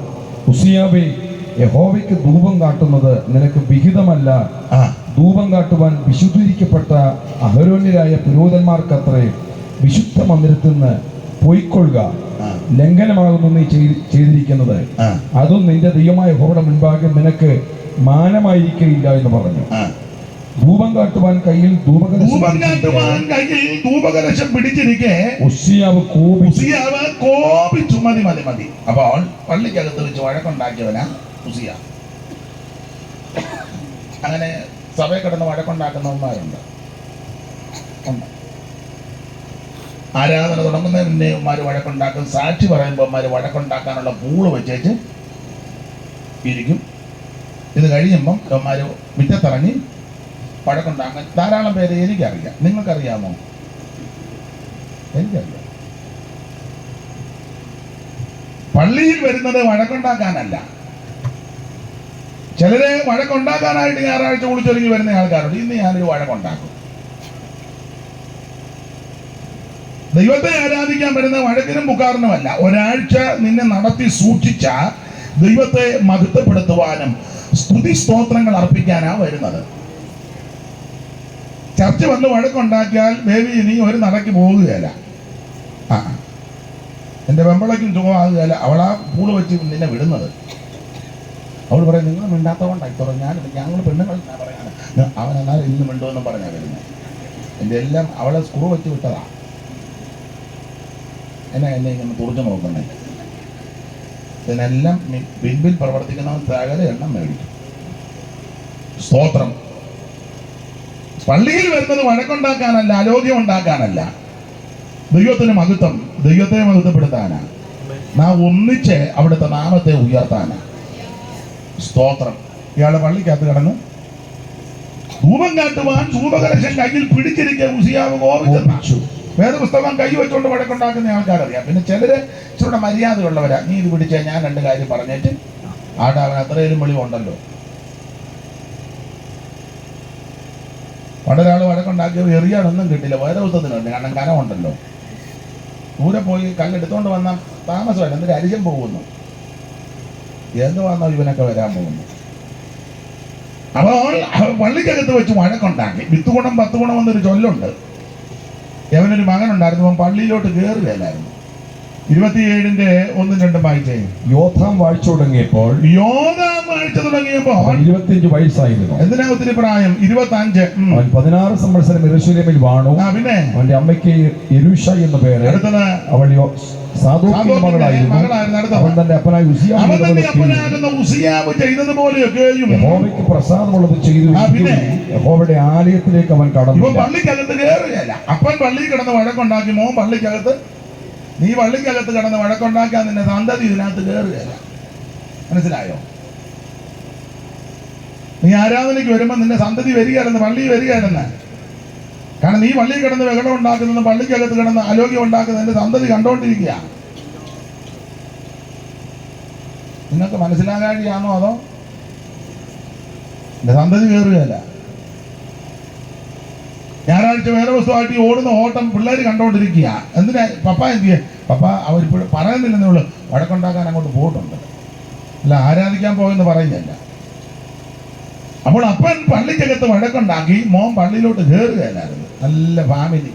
S3: ഉസിയാവേ, യഹോവയ്ക്ക് ധൂപം കാട്ടുന്നത് നിനക്ക് വിഹിതമല്ല. ധൂപം കാട്ടുവാൻ വിശുദ്ധീകരിക്കപ്പെട്ട അഹരോന്യരായ പുരോഹിതന്മാർക്കത്രേ വിശുദ്ധ മന്ദിരത്തിൽ നിന്ന് പൊയ്ക്കൊള്ളുക. ലംഘനമാകുന്നു നീ ചെയ്തിരിക്കുന്നത്. അതും നിന്റെ ദൈവമായ യഹോവയുടെ മുൻപാകെ നിനക്ക് മാനമായിരിക്കയില്ല എന്ന് പറഞ്ഞു. ധൂപം കാട്ടുവാൻ കയ്യിൽ
S1: ധൂപകലശം പിടിച്ചിരിക്കെ
S3: ഉസിയാവ്
S1: കോപിച്ചു. മതി. അപ്പോൾ പള്ളിക്കകത്ത് വെച്ച് വഴക്കുണ്ടാക്കിയവനാ ഉസിയ. അങ്ങനെ സഭയിൽ കിടന്ന് വഴക്കുണ്ടാക്കുന്നവന്മാരുണ്ട്. ആരാധന തുടങ്ങുന്നതിന് ഉമ്മാര് വഴക്കുണ്ടാക്കും. സാക്ഷി പറയുമ്പോൾ ഉമ്മാര് വഴക്കുണ്ടാക്കാനുള്ള പൂള് വെച്ചേച്ച് ഇരിക്കും. ഇത് കഴിയുമ്പം ഉമ്മാര് മുറ്റത്തിറങ്ങി വഴക്കുണ്ടാക്കാൻ ധാരാളം പേര് എനിക്കറിയാം. നിങ്ങൾക്കറിയാമോ? എനിക്കറിയാം. പള്ളിയിൽ വരുന്നത് വഴക്കുണ്ടാക്കാനല്ല. ചിലരെ വഴക്കുണ്ടാക്കാനായിട്ട് ഞായറാഴ്ച കുളിച്ചൊരുങ്ങി വരുന്ന ആൾക്കാരുണ്ട്. ഇന്ന് ഞാനൊരു വഴക്കുണ്ടാക്കും. ദൈവത്തെ ആരാധിക്കാൻ വരുന്ന വഴക്കിനും പുക്കാറിനുമല്ല. ഒരാഴ്ച നിന്നെ നടത്തി സൂക്ഷിച്ച ദൈവത്തെ മഹത്വപ്പെടുത്തുവാനും സ്തുതി സ്തോത്രങ്ങൾ അർപ്പിക്കാനാ വരുന്നത്. ചർച്ച വന്ന് വഴക്കുണ്ടാക്കിയാൽ ബേബി നീ ഒരു നടക്ക് പോകുകയല്ല. എൻ്റെ വെമ്പളയ്ക്കും സുഖമാകുകയല്ല. അവളാ പൂള് വെച്ച് നിന്നെ വിടുന്നത്. അവൾ പറയും, നിങ്ങൾ മിണ്ടാത്തതുകൊണ്ടായി തുറന്ന് ഞങ്ങൾ പെണ്ണുങ്ങൾ പറയാൻ അവൻ എന്നാൽ ഇന്ന് മിണ്ടുമെന്നും പറഞ്ഞാൽ വരുന്നത്. എൻ്റെ എല്ലാം അവളെ സ്ക്രൂ വെച്ച് വിട്ടതാ. എന്നെ ഇങ്ങനെ തുറച്ചു നോക്കുന്നേ. ഇതിനെല്ലാം പിൻപിൽ പ്രവർത്തിക്കുന്നവൻ സകല എണ്ണം മേടിക്കും. സ്തോത്രം. പള്ളിയിൽ വരുന്നത് വഴക്കുണ്ടാക്കാനല്ല, അലോഗ്യം ഉണ്ടാക്കാനല്ല. ദൈവത്തിന് മഹത്വം, ദൈവത്തെ മഹത്വപ്പെടുത്താനാ. നാം ഒന്നിച്ച് അവിടുത്തെ നാമത്തെ ഉയർത്താനാ. സ്തോത്രം. ഇയാള് പള്ളിക്കകത്ത് കിടന്ന് ധൂപം കാട്ടുവാൻ ധൂപകലശം കയ്യിൽ പിടിച്ചിരിക്കുക ഉസിയാവ് കോപിച്ചു. വേദപുസ്തകം കൈ വെച്ചുകൊണ്ട് വഴക്കുണ്ടാക്കുന്ന ആൾക്കാരറിയാം. പിന്നെ ചിലര് ഇച്ചിരുടെ മര്യാദയുള്ളവരാ. നീ ഇത് പിടിച്ചാൽ ഞാൻ രണ്ട് കാര്യം പറഞ്ഞിട്ട് ആടെ അവൻ അത്രയും വെളിവുണ്ടല്ലോ. പണ്ടൊരാൾ വഴക്കുണ്ടാക്കിയത് എറിയാനൊന്നും കിട്ടില്ല. വേദപുസ്തകത്തിനുണ്ട്, കാരണം കനമുണ്ടല്ലോ. ദൂരെ പോയി കല്ലെടുത്തോണ്ട് വന്ന താമസമല്ല, എന്നിട്ട് അരിശം പോകുന്നു. എന്ത് വന്നോ ഇവനൊക്കെ വരാൻ പോകുന്നു. അപ്പോൾ പള്ളിക്കകത്ത് വെച്ച് വഴക്കുണ്ടാക്കി. 10 ഗുണം 10 ഗുണം എന്നൊരു ചൊല്ലുണ്ട്. യവനൊരു മകനുണ്ടായിരുന്നു, അവൻ പള്ളിയിലോട്ട് കയറുകയല്ലായിരുന്നു. 27:1-2 വായിച്ചേ.
S3: യോഥാം വാഴ്ച തുടങ്ങിയപ്പോൾ
S1: യോഥാം വാഴ്ച തുടങ്ങിയപ്പോൾ
S3: 25 വയസ്സായിരുന്നു.
S1: എന്തിനാ ഒത്തിരി പ്രായം? 25.
S3: അവൻ 16 സംവത്സരം യെരൂശലേമിൽ വാണു.
S1: പിന്നെ
S3: അവന്റെ അമ്മയ്ക്ക് യെരൂഷ എന്ന പേര്.
S1: അടുത്തത്
S3: അവൾ സാദോക്കിന്റെ മകളായിരുന്നു. അവൻ തന്റെ അപ്പനായ
S1: ഉസിയാവ് ചെയ്തതുപോലെയൊക്കെയും
S3: യഹോവയ്ക്ക് പ്രസാദമുള്ളത് ചെയ്തു. യഹോവയുടെ ആലയത്തിലേക്ക് അവൻ കടന്നു.
S1: പള്ളിക്കകത്ത് കയറുകയല്ല. അപ്പൻ പള്ളിയിൽ കിടന്ന് വഴക്കുണ്ടാക്കി. മോൻ പള്ളിക്കകത്ത്, നീ പള്ളിക്കകത്ത് കിടന്ന് വഴക്കുണ്ടാക്കാൻ നിന്റെ സന്തതി ഇതിനകത്ത് കയറുകയല്ല. മനസ്സിലായോ? നീ ആരാധനയ്ക്ക് വരുമ്പോൾ നിന്റെ സന്തതി വരികയായിരുന്നു, പള്ളിയിൽ വരികയായിരുന്നു. കാരണം നീ പള്ളിയിൽ കിടന്ന് ബഹളം ഉണ്ടാക്കുന്നതും പള്ളിക്കകത്ത് കിടന്ന് ആരോഗ്യം ഉണ്ടാക്കുന്ന നിന്റെ സന്തതി കണ്ടോണ്ടിരിക്കുക. നിങ്ങൾക്ക് മനസ്സിലാകാതെയാണോ അതോ എന്റെ സന്തതി കയറുകയല്ല? ഞായറാഴ്ച വേദപുസ്തകമായിട്ട് ഈ ഓടുന്ന ഓട്ടം പിള്ളേർ കണ്ടോണ്ടിരിക്കുക. എന്തിനാ? പപ്പ എന്ത് ചെയ്യേ? പപ്പ അവരിപ്പോഴും പറയുന്നില്ലെന്നേ ഉള്ളൂ. വഴക്കുണ്ടാക്കാൻ അങ്ങോട്ട് പോയിട്ടുണ്ട്, അല്ല ആരാധിക്കാൻ പോയെന്ന് പറയുകയല്ല. അപ്പോൾ അപ്പൻ പള്ളിക്കകത്ത് വഴക്കുണ്ടാക്കി, മോൻ പള്ളിയിലോട്ട് കയറുകയല്ലായിരുന്നു. നല്ല ഫാമിലി.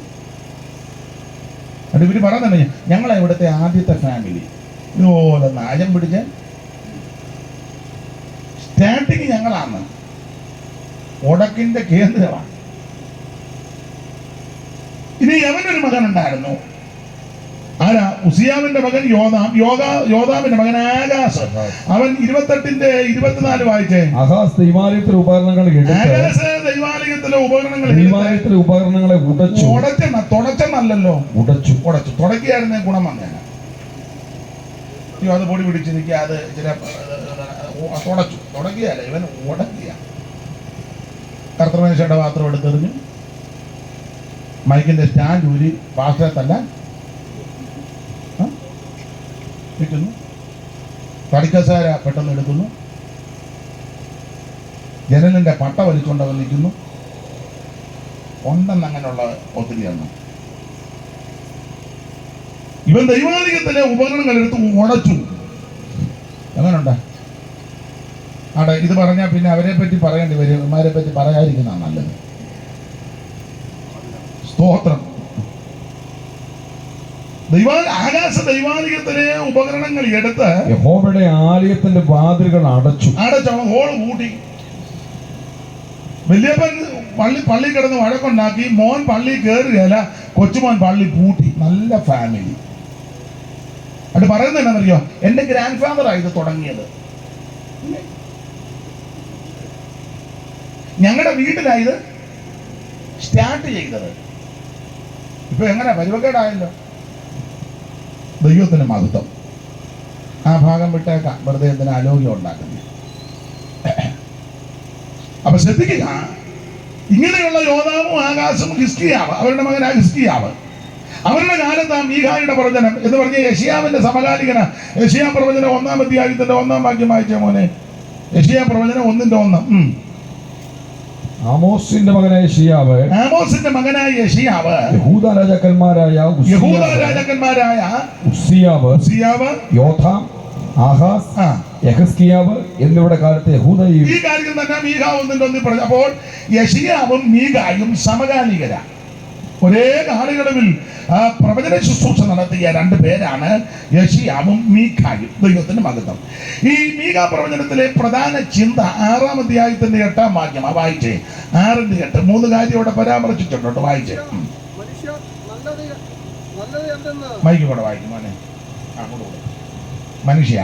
S1: അത് ഇവര് പറയുന്നുണ്ട്, ഞങ്ങളെ ഇവിടുത്തെ ആദ്യത്തെ ഫാമിലി. ഇതുപോലെ നായം പിടിച്ച് സ്റ്റാർട്ടിങ് ഞങ്ങളാണ്, ഉടക്കിന്റെ കേന്ദ്രമാണ്. ഇനി അവനൊരു മകനുണ്ടായിരുന്നു. ആരാ? ഉസിയാവിന്റെ മകൻ യോഥാം. യോഥാമിന്റെ മകൻ ആഹാസ്. അവൻ 28:24 വായിച്ചേ.
S3: ആഹാസ് ദൈവാലയത്തിലെ ഉപകരണങ്ങൾ ദൈവാലയത്തിലെ ഉപകരണങ്ങളെ ഉടച്ചു.
S1: തുടച്ചെന്നല്ലോ,
S3: ഉടച്ചു.
S1: തുടക്കിയായിരുന്ന ഗുണം വന്നേനെ. അത് പൊടി പിടിച്ചിരിക്കുക, അത് ചില തുടക്കിയല്ല, ഇവൻ ഉടക്കിയ. കർത്തമേശയുടെ പാത്രം എടുത്തെറിഞ്ഞു, മൈക്കിന്റെ സ്റ്റാൻഡ് ഊരി പാസ്റ്ററെ തല്ലാൻ നിൽക്കുന്നു. തടിക്കസാര പെട്ടെന്ന് എടുക്കുന്നു, ജനലിന്റെ പട്ട വലിച്ചുകൊണ്ടവൻ നിൽക്കുന്നു. ഉണ്ടെന്ന് അങ്ങനെയുള്ള ഒത്തിരി എണ്ണം. ഇവൻ ദൈവാലയത്തിലെ ഉപകരണങ്ങൾ എടുത്ത് ഉടച്ചു. എങ്ങനെയുണ്ട്? ആടെ ഇത് പറഞ്ഞാൽ പിന്നെ അവരെ പറ്റി പറയേണ്ടി വരും. ഇവന്മാരെ പറ്റി പറയാതിരിക്കുന്നതാണ് നല്ലത്. സ്തോത്രം. ആകാശ ദൈവാലയത്തിലെ ഉപകരണങ്ങൾ എടുത്ത്
S3: യഹോവയുടെ ആലയത്തിന്റെ വാതിലുകൾ അടച്ചു.
S1: ഹോള് പൂട്ടി. വലിയപ്പൻ പള്ളി കിടന്ന് വഴക്കുണ്ടാക്കി. മോൻ പള്ളി കയറുകയല്ല, കൊച്ചുമോൻ പള്ളി പൂട്ടി. നല്ല ഫാമിലി. അത് പറയുന്നത് എന്നാണെന്നറിയോ? എന്റെ ഗ്രാൻഡ് ഫാദറാണ് ഇത് തുടങ്ങിയത്. ഞങ്ങളുടെ വീട്ടിലായത് സ്റ്റാർട്ട് ചെയ്തത്. ഇപ്പൊ എങ്ങനെ പരിവക്കേടായല്ലോ. ദൈവത്തിന് മഹത്വം. ആ ഭാഗം വിട്ടേക്കാം, വെറുതെ എന്തിനാ ആരോഗ്യം ഉണ്ടാക്കുന്നത്. അപ്പൊ ശ്രദ്ധിക്കുക, ഇങ്ങനെയുള്ള യോധാവും ആകാശവും ഹിസ്കിയാവ്, അവരുടെ മകനായ ഹിസ്കിയാവ്, അവരുടെ കാലത്ത് ആ മീഖായുടെ പ്രവചനം എന്ന് പറഞ്ഞ യെശയ്യാവിന്റെ സമകാലികന. യെശയ്യാ പ്രവചനം 1-ാം അധ്യായത്തിന്റെ 1-ാം വാക്യം വായിച്ച മോനെ. യെശയ്യാ പ്രവചനം 1:1.
S3: ആമോസിന്റെ മകനായ യെശയ്യാവ്, യഹൂദ രാജാക്കന്മാരായ ഉസ്സിയാവ്, യോഥാം, ആഹാസ്, യെഹിസ്കിയാവ് എന്നിവരുടെ കാലത്ത് യഹൂദ.
S1: ഈ കാര്യത്തിൽ തന്നെ മീഖാ 1:1 പറഞ്ഞു. അപ്പോൾ യെശയ്യാവും മീഖായും സമകാലികരാ. ഒരേ കാലയളവിൽ പ്രവചന ശുശ്രൂഷ നടത്തിയ 2 പേരാണ് യെശയ്യാവും മീഖായും. ദൈവത്തിന്റെ മഹത്വം. ഈ മീഖാ പ്രവചനത്തിലെ പ്രധാന ചിന്ത 6-ാം അധ്യായത്തിന്റെ 8-ാം വാക്യം. വായിച്ചേ. 6:8 3 കാര്യം ഇവിടെ പരാമർശിച്ചിട്ടുണ്ട്. വായിച്ചേ. മൈക്ക് കൂടെ വായിക്കും മോനെ. മനുഷ്യ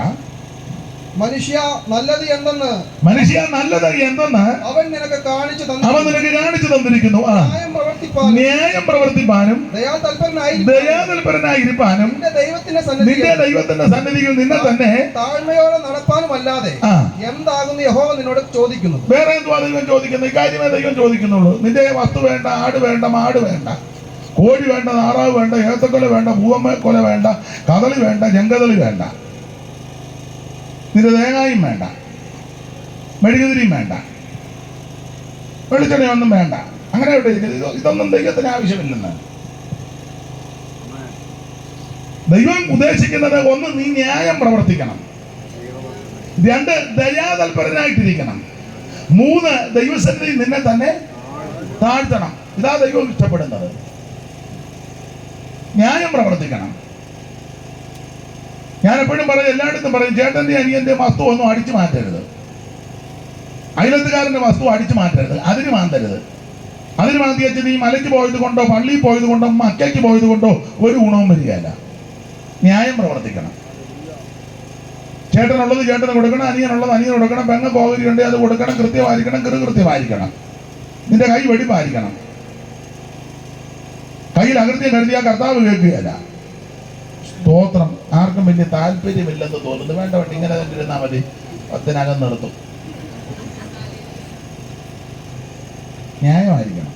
S4: മനുഷ്യ നല്ലത് എന്തെന്ന് അവൻ നിനക്ക് കാണിച്ചു
S1: തന്നിരിക്കുന്നു. ന്യായം പ്രവർത്തിപ്പാനും ദയാതൽപരനായിരിക്കാനും
S4: നിന്റെ ദൈവത്തിന്റെ
S1: സന്നിധിയിൽ നിന്നെ തന്നെ
S4: താഴ്മയോടെ നടപ്പാനും അല്ലാതെ എന്താകുന്നു യഹോവ നിന്നോട് ചോദിക്കുന്നു.
S1: വേറെ എന്തുവാ ദൈവം ചോദിക്കുന്നത്? ഈ കാര്യമേ ദൈവം ചോദിക്കുന്നുള്ളൂ. നിന്റെ വസ്തു വേണ്ട, ആട് വേണ്ട, മാട് വേണ്ട, കോഴി വേണ്ട, താറാവ് വേണ്ട, ഏത്തക്കൊല വേണ്ട, പൂവമ്മക്കൊല വേണ്ട, കദളി വേണ്ട, ചെങ്കദളി വേണ്ട, നിന്റെ തേങ്ങായും വേണ്ട, മെഴുകുതിരിയും വേണ്ട, വെളിച്ചെണ്ണയൊന്നും വേണ്ട. അങ്ങനെ ഇവിടെ ഇരിക്കുന്നത്. ഇതൊന്നും ദൈവത്തിന് ആവശ്യമില്ലെന്ന് ദൈവം ഉദ്ദേശിക്കുന്നത്. ഒന്ന്, നീ ന്യായം പ്രവർത്തിക്കണം. 2, ദയാതൽപരനായിട്ടിരിക്കണം. 3, ദൈവസന്നിധിയിൽ നിന്നെ തന്നെ താഴ്ത്തണം. ഇതാ ദൈവം ഇഷ്ടപ്പെടുന്നത്. ന്യായം പ്രവർത്തിക്കണം. ഞാൻ എപ്പോഴും പറയും, എല്ലായിടത്തും പറയും, ചേട്ടന്റെ അനിയന്റെ വസ്തു ഒന്നും അടിച്ചു മാറ്റരുത്, അയലത്തുകാരന്റെ വസ്തു അടിച്ചു മാറ്റരുത്, അതിന് മാന്തരുത്. അതിന് മാന്തി വെച്ചത് ഈ മലയ്ക്ക് പോയത് കൊണ്ടോ പള്ളിയിൽ പോയത് കൊണ്ടോ മക്കയ്ക്ക് പോയത് കൊണ്ടോ ഒരു ഗുണവും വരികയല്ല. ന്യായം പ്രവർത്തിക്കണം. ചേട്ടനുള്ളത് ചേട്ടന് കൊടുക്കണം, അനിയനുള്ളത് അനിയന് കൊടുക്കണം, പെങ്ങ കോകരി ഉണ്ടെങ്കിൽ അത് കൊടുക്കണം, കൃത്യമായിരിക്കണം, കൃത്യമായിരിക്കണം. നിന്റെ കൈ വെടിപ്പായിരിക്കണം. കയ്യിൽ അകൃത്യം കരുതിയാൽ കർത്താവ് കേൾക്കുകയല്ല. സ്തോത്രം. ആർക്കും വലിയ താല്പര്യമില്ലെന്ന് തോന്നുന്നു. വേണ്ട ഇങ്ങനെ തന്നെ ഇരുന്നാൽ മതി, 10-നകം നിർത്തും. ന്യായമായിരിക്കണം.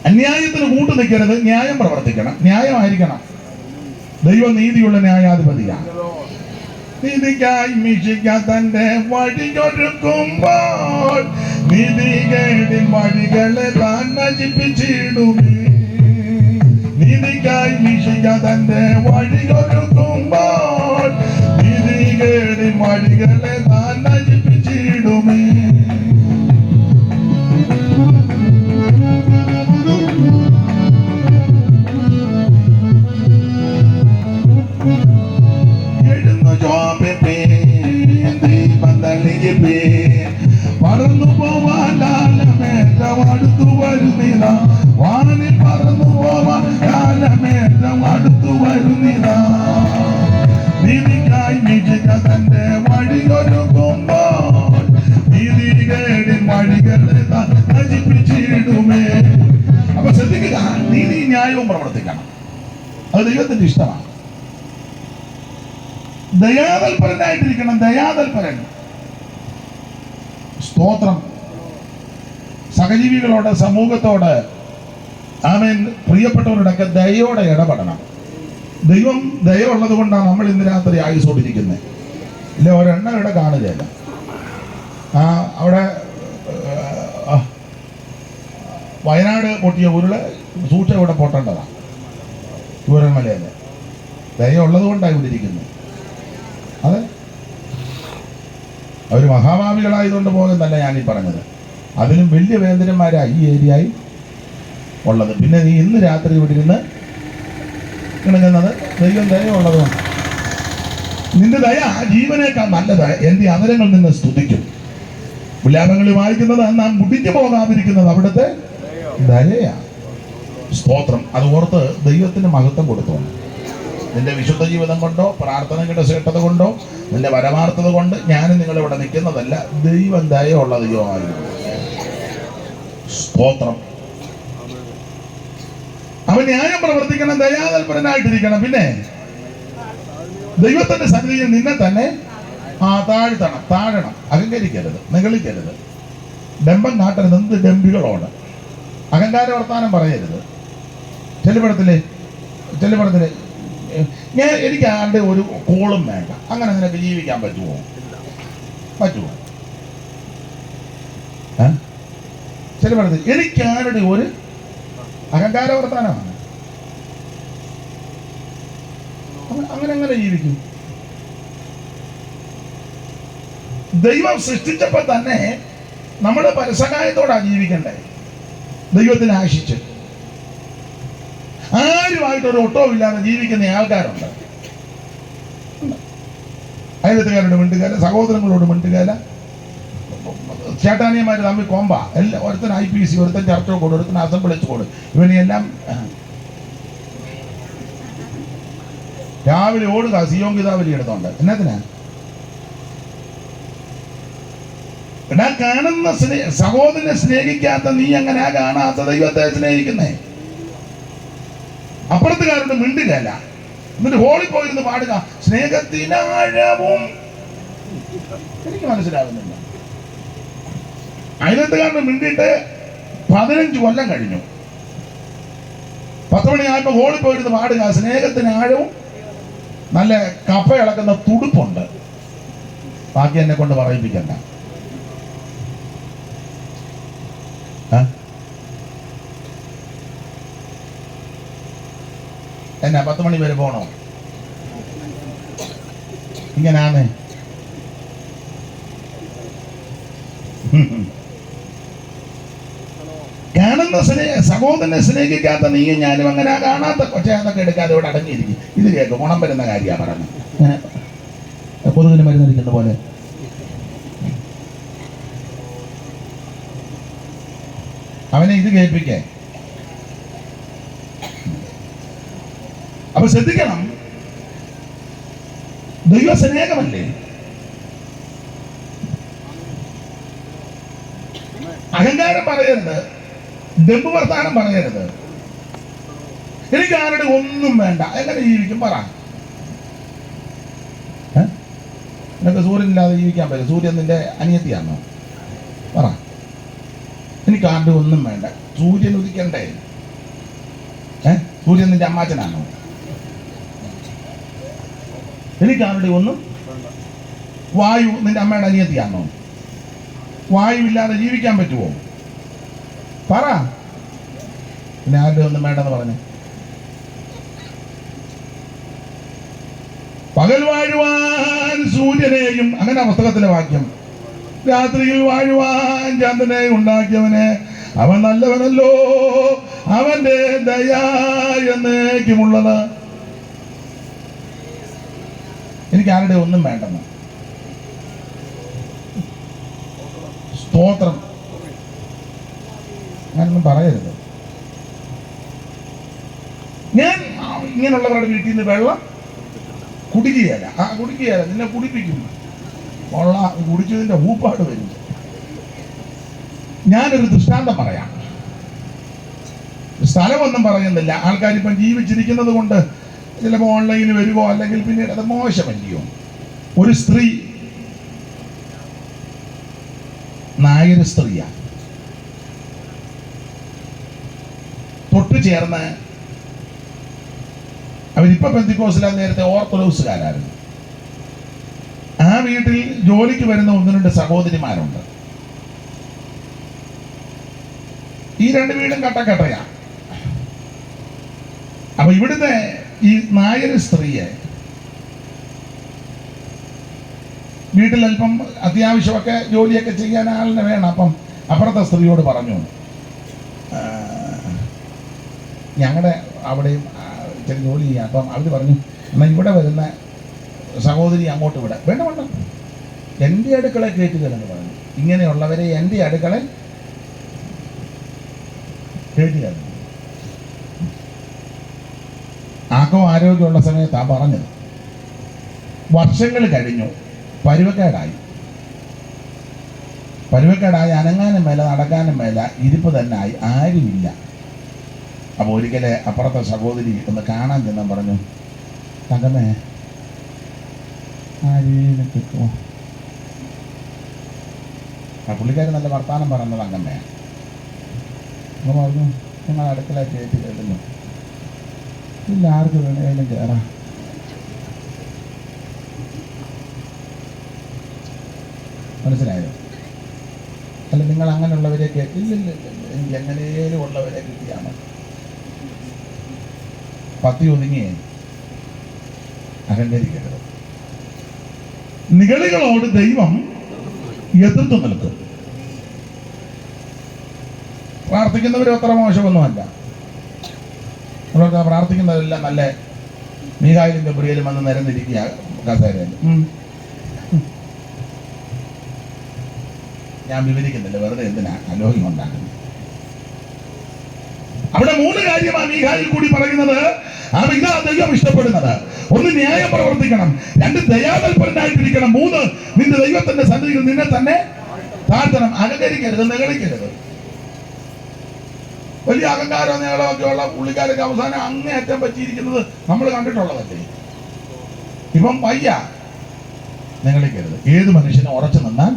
S1: അന്യായത്തിന് കൂട്ടു നിൽക്കരുത്. ന്യായം പ്രവർത്തിക്കണം. ന്യായമായിരിക്കണം. ദൈവം നീതിയുള്ള ന്യായാധിപതിയാണ്. നീതിക്കായി മിശിക്ക തന്റെ വഴിയൊരുക്കുമ്പോൾ നീതികേടിൻ വഴികളെ താൻ നശിപ്പിച്ചിടുമേ. നീതിക്കായി മിശിക്ക തന്റെ വഴിയൊരുക്കുമ്പോൾ നീതികേടിൻ വഴികളെ താൻ നശിപ്പിച്ചിടുമേ. പറന്നു പോവാൻ കാലമേറ്റം അടുത്തു വരുന്നിതാ. വാനിൽ പറന്നു പോവാൻ കാലമേറ്റം അടുത്തു വരുന്നിതാ. നീതിക്കായി മിശിക്ക തന്റെ വഴിയൊരുക്കുമ്പോൾ നീതികേടിൻ വഴികളെ നശിപ്പിച്ചിടുമേ. അപ്പൊ ശ്രദ്ധിക്കുക, നീതി ന്യായവും പ്രവർത്തിക്കണം. അത് ദൈവത്തിന്റെ ഇഷ്ടമാണ്. ദയാതൽപരനായിട്ടിരിക്കണം. ദയാതൽപരൻ. സ്തോത്രം. സഹജീവികളോട്, സമൂഹത്തോട്, ആമേൻ, പ്രിയപ്പെട്ടവരോടൊക്കെ ദയോടെ ഇടപെടണം. ദൈവം ദയ ഉള്ളത് കൊണ്ടാണ് നമ്മൾ ഇന്ന് രാത്രി ആയുസോടിരിക്കുന്നത്. ഇല്ല, ഒരെണ്ണം ഇവിടെ കാണുകയല്ല. അവിടെ വയനാട് പൊട്ടിയ ഉരുള് സൂക്ഷ ഇവിടെ പൊട്ടേണ്ടതാണ്. ചൂരന്മലയല്ലേ. ദയ ഉള്ളത് കൊണ്ടാണ് ഇവിടെ ഇരിക്കുന്നത്. അതെ, അവർ മഹാഭാവികളായതുകൊണ്ട് പോകുന്നതല്ല ഞാനീ പറഞ്ഞത്. അതിലും വലിയ വേന്ദ്രന്മാരാണ് ഈ ഏരിയയിൽ ഉള്ളത്. പിന്നെ നീ ഇന്ന് രാത്രി ഇവിടെ ഇരുന്ന് കിണങ്ങുന്നത് ദൈവം ദയ ഉള്ളതുകൊണ്ട്. നിന്റെ ദയ ജീവനേക്കാൾ നല്ലത് എൻ്റെ അവരങ്ങൾ നിന്ന് സ്തുതിക്കും. വിലാപങ്ങളിൽ വായിക്കുന്നത് നാം മുടിഞ്ഞു പോകാതിരിക്കുന്നത് അവിടുത്തെ ദയയാണ്. സ്തോത്രം. അത് ഓർത്ത് ദൈവത്തിന് മഹത്വം കൊടുത്തോണം. നിന്റെ വിശുദ്ധ ജീവിതം കൊണ്ടോ പ്രാർത്ഥനയുടെ ശ്രേഷ്ഠത കൊണ്ടോ നിന്റെ പരമാർത്ഥത കൊണ്ട് ഞാനും നിങ്ങളിവിടെ നിൽക്കുന്നതല്ല. ദൈവം ദയുള്ള ദൈവമായിരുന്നു. സ്തോത്രം. അവൻ ന്യായം പ്രവർത്തിക്കണം, ദയാതൽപരനായിട്ടിരിക്കണം. പിന്നെ ദൈവത്തിന്റെ സന്നിധിയിൽ നിന്നെ തന്നെ താഴണം. അഹങ്കരിക്കരുത്, നിഗളിക്കരുത്, ഡംബം കാട്ടരുത്. എന്ത് ഡംബികളോട് അഹങ്കാര വർത്താനം പറയരുത്. ചെല്ലുപടത്തിലെ എനിക്ക് ആരുടെ ഒരു കോളും വേണ്ട. അങ്ങനെ നിനക്ക് ജീവിക്കാൻ പറ്റുമോ? ചെല്ലുപടത്തിൽ എനിക്ക് ആരുടെ ഒരു അഹങ്കാര വർത്താനമാണ്. അങ്ങനെ ജീവിക്കും. ദൈവം സൃഷ്ടിച്ചപ്പോൾ തന്നെ നമ്മൾ പരസഹായത്തോടാണ് ജീവിക്കണ്ടേ. ദൈവത്തിന് ആശിച്ച് ആരുമായിട്ടൊരു ഒട്ടവും ഇല്ലാതെ ജീവിക്കുന്ന ആൾക്കാരുണ്ട്. അയലത്തുകാരോട് മിണ്ടുകാല, സഹോദരങ്ങളോട് മിണ്ടുകാല, ചേട്ടാനിയന്മാർ തമ്മിൽ കൊമ്പ. എല്ലാം ഒരുത്തൻ IPC, ഒരുത്തൻ ചർച്ച കൊടു, ഒരുത്തൻ അസംബ്ലിച്ച് കൊടു. ഇവനെല്ലാം രാവിലെ ഓടുക സിയോങ്കിതാവലി എടുത്തോണ്ട്. എന്നതിനാ എടാ, കാണുന്ന സഹോദരനെ സ്നേഹിക്കാത്ത നീ എങ്ങനെയാ കാണാത്ത ദൈവത്തെ സ്നേഹിക്കുന്നേ? അപ്പുറത്തുകാരോട് മിണ്ടുകയല്ല, എന്നിട്ട് ഹോളിൽ പോയിരുന്ന് പാടുക സ്നേഹത്തിനാഴവും. എനിക്ക് മനസ്സിലാകുന്നില്ല. അയലത്തുകാരന് മിണ്ടിയിട്ട് 15 കൊല്ലം കഴിഞ്ഞു. 10 മണിയായപ്പോ ഹോളിൽ പോയിരുന്ന് പാടുക സ്നേഹത്തിന് ആഴവും, നല്ല കപ്പ ഇളക്കുന്ന തുടുപ്പുണ്ട്. ബാക്കി എന്നെ കൊണ്ട് പറയിപ്പിക്കണ്ട. എന്നാ 10 മണി വരെ പോണോ? ഇങ്ങനാണ്. കാണുന്ന സഹോദരനെ സ്നേഹിക്കാത്ത നീയും ഞാനും അങ്ങനെ കാണാത്ത കൊച്ചൊക്കെ എടുക്കാതെ ഇവിടെ അടങ്ങിയിരിക്കും. ഇത് കേൾക്കും, ഗുണം വരുന്ന കാര്യമാണ് പറഞ്ഞു. കൊതുകിന് മരുന്നിരിക്കുന്ന പോലെ. അവനെ ഇത് കേൾപ്പിക്കേ. അപ്പൊ ശ്രദ്ധിക്കണം, ദൈവ സ്നേഹമല്ലേ? അഹങ്കാരം പറയരുത്, ദമ്പ് വർത്താനം പറയരുത്. എനിക്ക് ആരുടെ ഒന്നും വേണ്ട. എങ്ങനെ ജീവിക്കും പറ? നിനക്ക് സൂര്യനില്ലാതെ ജീവിക്കാൻ പറ്റും? സൂര്യൻ നിന്റെ അനിയത്തിയാണോ? പറ. എനിക്ക് ആരുടെ ഒന്നും വേണ്ട. സൂര്യൻ ഉദിക്കണ്ടേ? സൂര്യൻ നിന്റെ അമ്മാച്ചനാണോ? എനിക്ക് ആരുടെ ഒന്നും. വായു നിന്റെ അമ്മയുടെ അനിയത്തിയാണോ? വായു ഇല്ലാതെ ജീവിക്കാൻ പറ്റുമോ? പറ. പിന്നെ ആരുടെ ഒന്നും വേണ്ടെന്ന് പറഞ്ഞു? പകൽ വാഴുവാൻ സൂര്യനെയും, അങ്ങനെ പുസ്തകത്തിലെ വാക്യം, രാത്രിയിൽ വാഴുവാൻ ചന്ദ്രനെ ഉണ്ടാക്കിയവനെ അവൻ നല്ലവനല്ലോ, അവന്റെ ദയ എന്നേക്കുമുള്ളത്. എനിക്ക് ആരുടെ ഒന്നും വേണ്ടെന്ന്. സ്തോത്രം. ഞാനൊന്നും പറയരുത്. ഞാൻ ഇങ്ങനെയുള്ളവരുടെ വീട്ടിൽ നിന്ന് വെള്ളം കുടിക്കുകയല്ല. കുടിക്കുകയല്ല, നിന്നെ കുടിപ്പിക്കും. കുടിച്ചതിന്റെ ഊപ്പാട് വരും. ഞാനൊരു ദൃഷ്ടാന്തം പറയാം. സ്ഥലമൊന്നും പറയുന്നില്ല. ആൾക്കാരിപ്പം ജീവിച്ചിരിക്കുന്നത് കൊണ്ട് ചിലപ്പോൾ ഓൺലൈനിൽ വരുമോ, അല്ലെങ്കിൽ പിന്നീട് അത് മോശമല്ലയോ? ഒരു സ്ത്രീ, നായർ സ്ത്രീയാ, തൊട്ടു ചേർന്ന് അവരിപ്പോ പെന്തിക്കോസിലാ, നേരത്തെ ഓർത്തഡോക്സുകാരായിരുന്നു. ആ വീട്ടിൽ ജോലിക്ക് വരുന്ന 1-2 സഹോദരിമാരുണ്ട്. ഈ 2 വീടും കട്ടക്കട്ടയാ. അപ്പൊ ഇവിടുത്തെ ഈ നായർ സ്ത്രീയെ വീട്ടിൽ അല്പം അത്യാവശ്യമൊക്കെ ജോലിയൊക്കെ ചെയ്യാൻ ആളിനെ വേണം. അപ്പം അപ്പുറത്തെ സ്ത്രീയോട് പറഞ്ഞു, ഞങ്ങളുടെ അവിടെയും ചെറിയ ജോലി ചെയ്യാം. അപ്പം അവർ പറഞ്ഞു, എന്നാൽ ഇവിടെ വരുന്ന സഹോദരി അങ്ങോട്ട് വിടാം. വേണ്ട, എൻ്റെ അടുക്കള കയറ്റുകയെന്ന് പറഞ്ഞു. ഇങ്ങനെയുള്ളവരെ എൻ്റെ അടുക്കള കയറ്റുക. ആർക്കും ആരോഗ്യമുള്ള സമയത്താണ് പറഞ്ഞത്. വർഷങ്ങൾ കഴിഞ്ഞു, പരുവക്കേടായി. അനങ്ങാനും മേല, നടക്കാനും മേല, ഇരിപ്പ് തന്നെ ആയി, ആരുമില്ല. അപ്പോൾ ഒരിക്കലെ അപ്പുറത്തെ സഹോദരി ഒന്ന് കാണാൻ ചെന്നാൻ പറഞ്ഞു, തങ്കമ്മേ ആരെയും കിട്ടുമോ? ആ പുള്ളിക്കാരൻ നല്ല വർത്താനം പറയുന്നത് തങ്കമ്മേ. നിങ്ങൾ പറഞ്ഞു, നിങ്ങൾ അടുക്കള കയറ്റി കേൾക്കുന്നു. ഇല്ല, ആർക്ക് വേണേലും കയറാം. മനസ്സിലായോ? അല്ല, നിങ്ങൾ അങ്ങനെയുള്ളവരെ ഇല്ലില്ല, എനിക്ക് എങ്ങനെയും ഉള്ളവരെ കിട്ടിയാണ്. പത്തി ഒതുങ്ങിയേ അഹങ്കരിക്കരുത്. നിഗളികളോട് ദൈവം എതിർത്ത് നിൽക്കും. പ്രാർത്ഥിക്കുന്നവർ അത്ര മോശമൊന്നുമല്ല. നമ്മളൊക്കെ പ്രാർത്ഥിക്കുന്നവരെല്ലാം നല്ല മീകായിലും ഗബ്രിയേലും വന്ന് നിരന്നിരിക്കുക കസേരയിൽ. ഞാൻ വിവരിക്കുന്നില്ല, വെറുതെ എന്തിനാ അലോഹ്യം ഉണ്ടാക്കുന്നത്. അവിടെ 3 കാര്യമാണ് മീകായിൽ കൂടി പറയുന്നത്. ഇതാ ദൈവം ഇഷ്ടപ്പെടുന്നത്. 1, ന്യായം പ്രവർത്തിക്കണം. 2, ദയാതൽപരനായിട്ടിരിക്കണം. 3, നിന്റെ ദൈവത്തിന്റെ സന്നിധിയിൽ നിന്നെ തന്നെ താഴ്ത്തണം, അഹങ്കരിക്കരുത്, നിഗളിക്കരുത്. വലിയ അഹങ്കാരവും നീളമൊക്കെ ഉള്ള പുള്ളിക്കാരൊക്കെ അവസാനം അങ്ങേയറ്റം പറ്റിയിരിക്കുന്നത് നമ്മൾ കണ്ടിട്ടുള്ളതല്ലേ. ഇപ്പം വയ്യ, നിഗളിക്കരുത്. ഏത് മനുഷ്യനും ഉറച്ചു നിന്നാൽ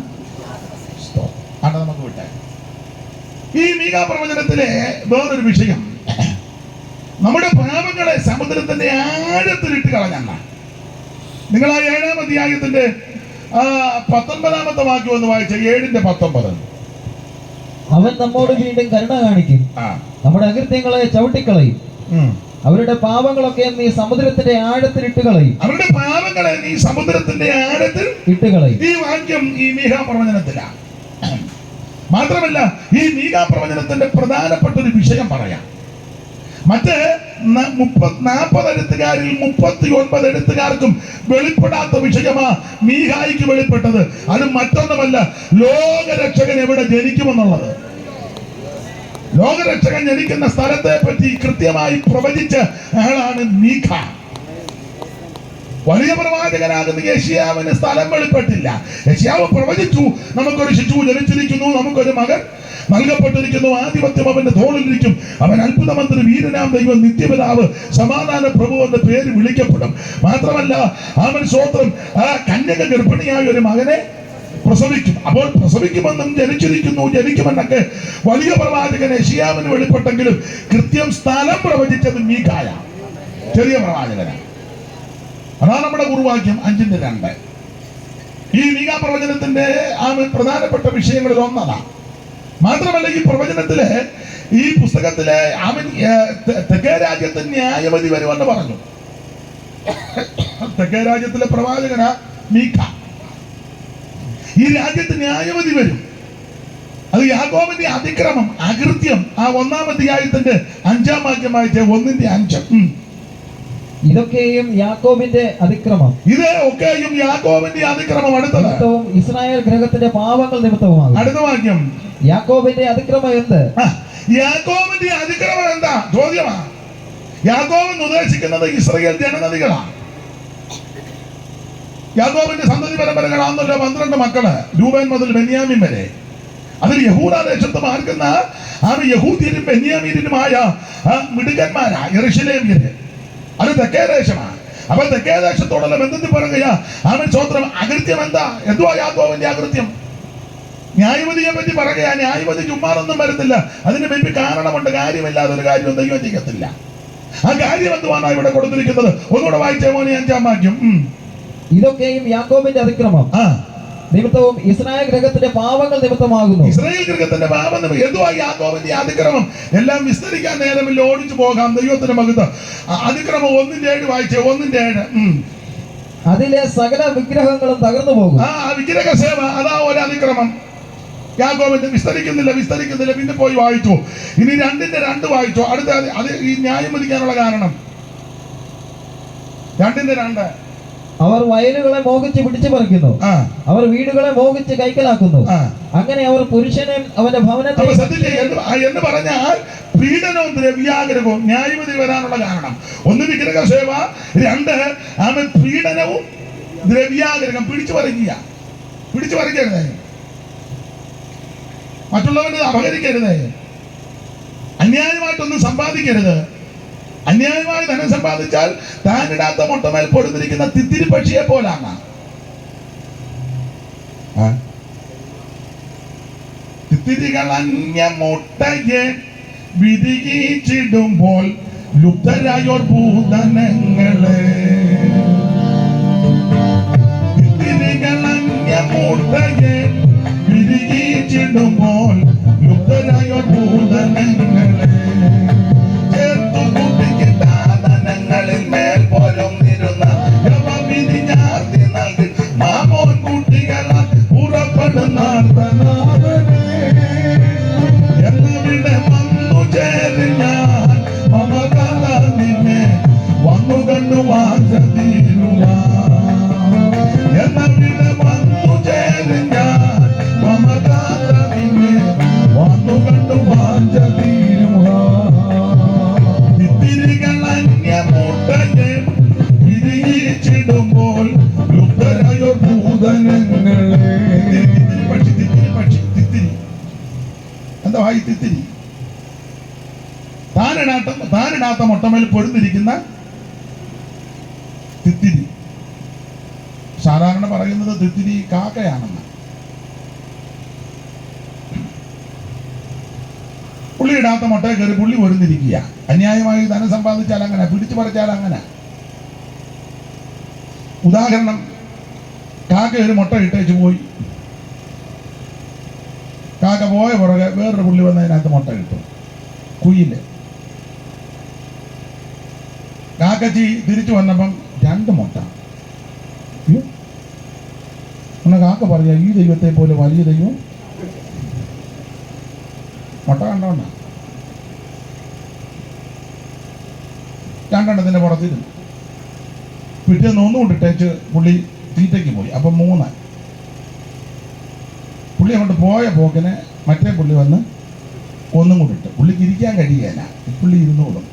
S1: ആണ് നമുക്ക് വിട്ടേ. ഈ മീകാ പ്രവചനത്തിലെ വേറൊരു വിഷയം, നമ്മുടെ പാപങ്ങളെ സമുദ്രത്തിന്റെ ആഴത്തിലിട്ട് കളഞ്ഞ. നിങ്ങൾ ആ 7-ാം അധ്യായത്തിന്റെ 19-ാമത്തെ വാക്യം ഒന്ന് വായിച്ച, 7:19.
S2: അവൻ നമ്മോട് വീണ്ടും കരുണ കാണിക്കും, നമ്മുടെ അകൃത്യങ്ങളെ ചവിട്ടിക്കളയും, അവരുടെ പാപങ്ങളൊക്കെ നീ സമുദ്രത്തിന്റെ ആഴത്തിൽ ഇട്ടുകളയും.
S1: അവരുടെ പാപങ്ങളെ നീ സമുദ്രത്തിന്റെ ആഴത്തിൽ
S2: ഇട്ടുകളയും.
S1: ഈ വാക്യം ഈ മീകാ പ്രവചനത്തിലാണ്. മാത്രമല്ല, ഈ മീകാ പ്രവചനത്തിന്റെ പ്രധാനപ്പെട്ട ഒരു വിഷയം പറയാം. മറ്റ് 40 എഴുത്തുകാരിൽ 39 എഴുത്തുകാർക്കും വെളിപ്പെടാത്ത വിഷയമാ മീകായിക്ക് വെളിപ്പെട്ടത്. അത് മറ്റൊന്നുമല്ല, ലോകരക്ഷകൻ എവിടെ ജനിക്കുമെന്നുള്ളത്. ലോകരക്ഷകൻ ജനിക്കുന്ന സ്ഥലത്തെ പറ്റി കൃത്യമായി പ്രവചിച്ച ആളാണ് മീഖ. വലിയ പ്രവാചകനാകുന്ന യെശയ്യാവിന് സ്ഥലം വെളിപ്പെട്ടില്ല. യെശയ്യാവ് പ്രവചിച്ചു, നമുക്കൊരു ശിശു ജനിച്ചിരിക്കുന്നു, നമുക്കൊരു മകൻ നൽകപ്പെട്ടിരിക്കുന്നു, ആധിപത്യം അവന്റെ തോളിലിരിക്കും, അവൻ അത്ഭുതമന്ത്രി, വീരനാം ദൈവം, നിത്യപിതാവ്, സമാധാന പ്രഭു എന്ന പേര് വിളിക്കപ്പെടും. മാത്രമല്ല, അവൻ സ്വോത്രം ആ കന്യക ഗർഭിണിയായ ഒരു മകനെ പ്രസവിക്കും. അപ്പോൾ പ്രസവിക്കുമെന്നും ജനിക്കുമെന്നൊക്കെ വലിയ പ്രവാചകൻ യെശയ്യാവിന് വെളിപ്പെട്ടെങ്കിലും കൃത്യം സ്ഥലം പ്രവചിച്ചത് മീഖായ, ചെറിയ പ്രവാചകനാണ്. അതാണ് നമ്മുടെ കുറുവാക്യം 5:2. ഈ മീകാ പ്രവചനത്തിന്റെ പ്രധാനപ്പെട്ട വിഷയങ്ങളിൽ ഒന്നതാണ്. മാത്രമല്ല, ഈ പ്രവചനത്തിലെ ഈ പുസ്തകത്തിലെ അവൻ തെക്കേ രാജ്യത്ത് ന്യായവതി വരുമെന്ന് പറഞ്ഞു. തെക്കേ രാജ്യത്തിലെ പ്രവാചകനാ മീഖ. ഈ രാജ്യത്ത് ന്യായവതി വരും. അത് യാക്കോബിന്റെ അതിക്രമം, അകൃത്യം. ആ 1-ാം അധ്യായത്തിന്റെ 5-ാം വാക്യം വായിച്ച 1:5.
S2: ഇതൊക്കെയും യാക്കോബിന്റെ അതിക്രമം,
S1: ഇത് ഒക്കെയും യാക്കോബിന്റെ അതിക്രമം. അടുത്തത്
S2: ഇസ്രായേൽ ഗൃഹത്തിന്റെ പാവങ്ങൾ നിമിത്തവുമാണ്.
S1: അടുത്ത വാക്യം,
S2: യാക്കോബിന്റെ അതിക്രമം എന്ത്?
S1: യാക്കോബിന്റെ അതിക്രമം എന്താ? ചോദ്യമാ. യാക്കോബ് എന്ന് ഉദ്ദേശിക്കുന്നത് ഇസ്രായേൽ ജനനദികളാണ്. യാക്കോബിന്റെ സന്തതി പരമ്പരകളാണല്ലോ 12 മക്കള്, രൂബേൻ മുതൽ ബെന്യാമീൻ വരെ. അതിൽ യഹൂദ ദേശത്ത് പാർക്കുന്ന യഹൂദ്യരും ബെന്യാമീനുമായ മിടുക്കന്മാരാ യെരൂശലേമ്യര്. അത് തെക്കേ ദേശമാണ്. അപ്പൊ തെക്കേ ദേശത്തോടുള്ള ബന്ധത്തിൽ പറയുക, അവൻ സ്വത്രം അകൃത്യം എന്താ? എന്തുവാ യാക്കോബിന്റെ അകൃത്യം? ന്യായവതിയെ പറ്റി പറയുക. ന്യായവതി ചുമ്മാതൊന്നും വരത്തില്ല, അതിന് വേണ്ടി കാരണമുണ്ട്. കാര്യമില്ലാതെ ഒരു കാര്യം ദൈവം ചെയ്യത്തില്ല. ആ കാര്യം എന്തുവാണ് ഇവിടെ കൊടുത്തിരിക്കുന്നത്? ഒന്നുകൂടെ വായിച്ചേ മോനെ, 5-ാം വാക്യം.
S2: ഇതൊക്കെയും യാക്കോബിന്റെ അതിക്രമം നിമിത്തവും ഇസ്രായേൽ ഗൃഹത്തിന്റെ പാവങ്ങൾ നിമിത്തമാകുന്നു.
S1: ഇസ്രായേൽ ഗൃഹത്തിന്റെ പാപം എന്തുവാ? യാക്കോബിന്റെ അതിക്രമം. എല്ലാം വിസ്തരിക്കാൻ നേരമില്ല, ഓടിച്ചു പോകാം. ദൈവത്തിന്റെ മഹത്വം. അതിക്രമം 1:7 വായിച്ചേ, 1:7.
S2: അതിലെ സകല വിഗ്രഹങ്ങളും തകർന്നു പോകും.
S1: വിഗ്രഹ സേവ, അതാ ഒരു അതിക്രമം. യാക്കോബിന്റെ വിസ്തരിക്കുന്നില്ല. പിന്നെ പോയി വായിച്ചു. ഇനി 2:2 വായിച്ചോ. അടുത്ത അത് ഈ ന്യായം വിധിക്കാനുള്ള കാരണം 2:2.
S2: അവർ വയലുകളെ മോഹിച്ച് പിടിച്ചു പറിക്കുന്നു, അവർ വീടുകളെ മോഹിച്ച് കൈക്കലാക്കുന്നു. അങ്ങനെ അവർ പുരുഷനെ അവന്റെ ഭവനത്തെ
S1: എന്ന് പറഞ്ഞാൽ പീഡനവും ദ്രവ്യാഗ്രഹവും ന്യായവിധി വരാനുള്ള കാരണം 1 വിഗ്രഹ സേവ, 2 അവൻ പീഡനവും ദ്രവ്യാഗ്രഹം. പിടിച്ചു പറിക്കരുത്, മറ്റുള്ളവന്റെ അപഹരിക്കരുത്, അന്യായമായിട്ടൊന്നും സമ്പാദിക്കരുത്. അന്യായമായി ധനം സമ്പാദിച്ചാൽ താനിടാത്ത മുട്ടമേൽ പൊടുന്നിരിക്കുന്ന തിത്തിരി പക്ഷിയെ പോലാണ്. തിത്തിരികൾ അന്യ മുട്ടയെ വിരിയിച്ചിടുമ്പോൾ ലുപ്തരായോർ ഭൂതനങ്ങളെ. തിത്തിരികൾ അന്യ മുട്ടയെ വിരിയിച്ചിടുമ്പോൾ ലുപ്തരായോർ ഭൂതനങ്ങളെ. മേൽ പോലും നിരുന്ന മാമോൻ കുട്ടികളാൽ പുറപ്പെടുന്ന എന്നവിടെ വന്നു ചേരി ഞാൻ മമകാല നിന്നെ വന്നു കണ്ടു വാഞ്ചതീരുക. എന്നവിടെ വന്നു ചേരി ഞാൻ മമകാല നിന്നെ വന്നു കണ്ടു വാഞ്ചതീരുക. മുട്ടയെ വിരിയിച്ചിടുമ്പോൾ ലുബ്ധരായോർ ഭൂതനങ്ങളെ. തിത്തിരി. താനിടാത്ത മുട്ടമേൽ പൊരുന്നിരിക്കുന്ന തിത്തിരി. സാധാരണ പറയുന്നത് തിത്തിരി കാക്കയാണെന്ന്. പുള്ളി ഇടാത്ത മുട്ടയെ കയറി പുള്ളി പൊരുന്നിരിക്കുക. അന്യായമായി ധനം സമ്പാദിച്ചാൽ അങ്ങനെ, പിടിച്ചു പറിച്ചാൽ അങ്ങനെ. ഉദാഹരണം, കാക്ക ഒരു മുട്ട ഇട്ടേച്ച് പോയി. കാക്ക പോയ പുറകെ വേറൊരു പുള്ളി വന്ന് അതിനകത്ത് മുട്ട കിട്ടും, കുയില്. കാക്കച്ചി തിരിച്ചു വന്നപ്പം 2 മുട്ട. എന്നാ കാക്ക പറഞ്ഞ ഈ ദൈവത്തെ പോലെ വലിയ ദൈവം മുട്ട കണ്ടോണ്ട 2 എണ്ണത്തിന്റെ പുറത്തിരുന്നു. പിറ്റേന്ന് ഒന്നുകൊണ്ടിട്ടേച്ച് പുള്ളി തീറ്റയ്ക്ക് പോയി. അപ്പം 3. പുള്ളി അങ്ങോട്ട് പോയ പോക്കിന് മറ്റേ പുള്ളി വന്ന് ഒന്നും കൂടിട്ട്. പുള്ളിക്ക് ഇരിക്കാൻ കഴിയുകയില്ല, പുള്ളി ഇരുന്നോളും.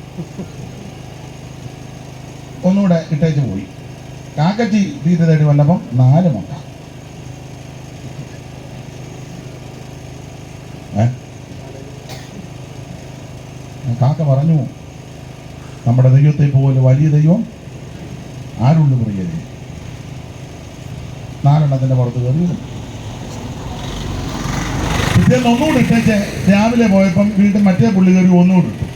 S1: ഒന്നുകൂടെ ഇട്ടേച്ച് പോയി. കാക്കച്ചി തീറ്റ തേടി വന്നപ്പം 4 മുട്ട. കാക്ക പറഞ്ഞു, നമ്മുടെ ദൈവത്തെ പോലെ വലിയ ദൈവം ആരുള്ളു പ്രിയതേ. 4 എണ്ണത്തിന്റെ പുറത്ത് കയറിയിരുന്നു. പിറ്റേന്ന് ഒന്നുകൂടി ഇട്ടേച്ച് രാവിലെ പോയപ്പം വീണ്ടും മറ്റേ പുള്ളി കയറി ഒന്നുകൂടി ഇട്ടു.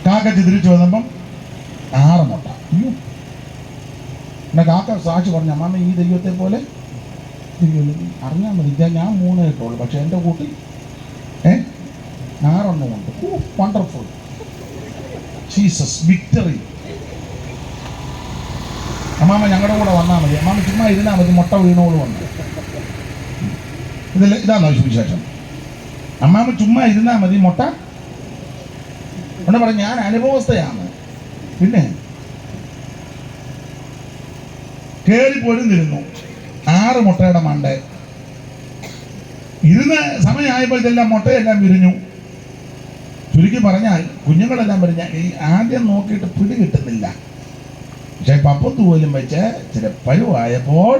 S1: കാക്കച്ചി തിരിച്ചു വന്നപ്പം 6 മുട്ട. അയ്യോ, എന്നാ കാക്ക സാക്ഷി പറഞ്ഞു, അമ്മാമ്മ ഈ ദൈവത്തെ പോലെ അറിഞ്ഞാൽ മതി, ഞാൻ 3 ഇട്ടുള്ളൂ, പക്ഷെ എൻ്റെ കൂട്ടി 6 ഉണ്ട്. Wonderful, Jesus victory. അമ്മാമ്മ ഞങ്ങളുടെ കൂടെ വന്നാൽ മതി, അമ്മാമ്മ ചുമ്മാ ഇരുന്നാൽ മതി, മുട്ട വീണോളൂ ഉണ്ട്. ഇതാണോ സുവിശേഷം? അമ്മാമ്മ ചുമ്മാ ഇരുന്നാൽ മതി, മുട്ട എന്ന് പറഞ്ഞ് ഞാൻ അനുഭവസ്ഥയാണ്. പിന്നെ കേറി പൊരുന്നിരുന്നു 6 മുട്ടയുടെ മണ്ട ഇരുന്ന് സമയമായപ്പോൾ ഇതെല്ലാം മുട്ടയെല്ലാം വിരിഞ്ഞു. ചുരുക്കി പറഞ്ഞാൽ കുഞ്ഞുങ്ങളെല്ലാം പറഞ്ഞ ഈ ആദ്യം നോക്കിയിട്ട് പിടി കിട്ടുന്നില്ല. പക്ഷെ പപ്പത്ത് പോലും വെച്ച് ചില പഴുവായപ്പോൾ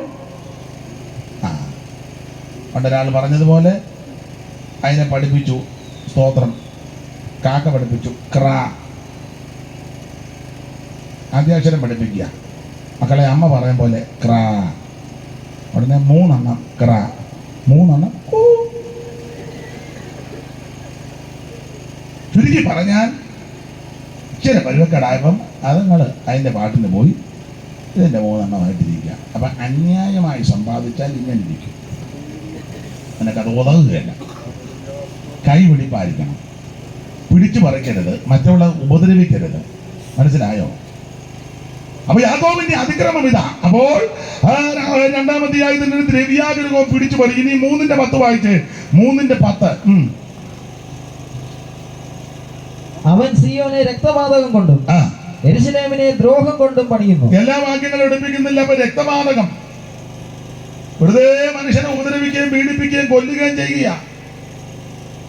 S1: പണ്ടൊരാൾ പറഞ്ഞതുപോലെ അതിനെ പഠിപ്പിച്ചു. സ്തോത്രം. കാക്ക പഠിപ്പിച്ചു ക്രാ. ആദ്യാക്ഷരം പഠിപ്പിക്കുക മക്കളെ. അമ്മ പറയും പോലെ ക്രാ. ഉടനെ 3 എണ്ണം ക്രാ, 3 എണ്ണം കൂ. ചുരുക്കി പറഞ്ഞാൽ ഇച്ചിരി പരുവക്കേടായപ്പം അതുങ്ങൾ അതിൻ്റെ പാട്ടിന് പോയി ഇതിൻ്റെ 3 എണ്ണമായിട്ടിരിക്കുക. അപ്പം അന്യായമായി സമ്പാദിച്ചാൽ ഇങ്ങനെ ഇരിക്കും. നിനക്കത് ഉതകുകയല്ല. കൈപിടിപ്പായിരിക്കണം. പിടിച്ചു പറിക്കരുത്, മറ്റുള്ള ഉപദ്രവിക്കരുത്. മനസ്സിലായോ? അപ്പൊ യാക്കോബിന്റെ അതിക്രമം ഇതാ. അപ്പോൾ 2-ാം അധ്യായത്തിൽ ദ്രവ്യാഗ്രഹവും പിടിച്ചു പറിക്കും. ഇനി 3:10 വായിച്ച്. 3:10.
S2: അവൻ സിയോനെ രക്തപാതകം കൊണ്ടും യെരൂശലേമിനെ ദ്രോഹം കൊണ്ടും പണിയുന്നു.
S1: എല്ലാ വാക്യങ്ങളും എടുപ്പിക്കുന്നില്ല. അപ്പൊ രക്തപാതകം, വെറുതെ മനുഷ്യനെ ഉപദ്രവിക്കുകയും പീഡിപ്പിക്കുകയും കൊല്ലുകയും ചെയ്യുക.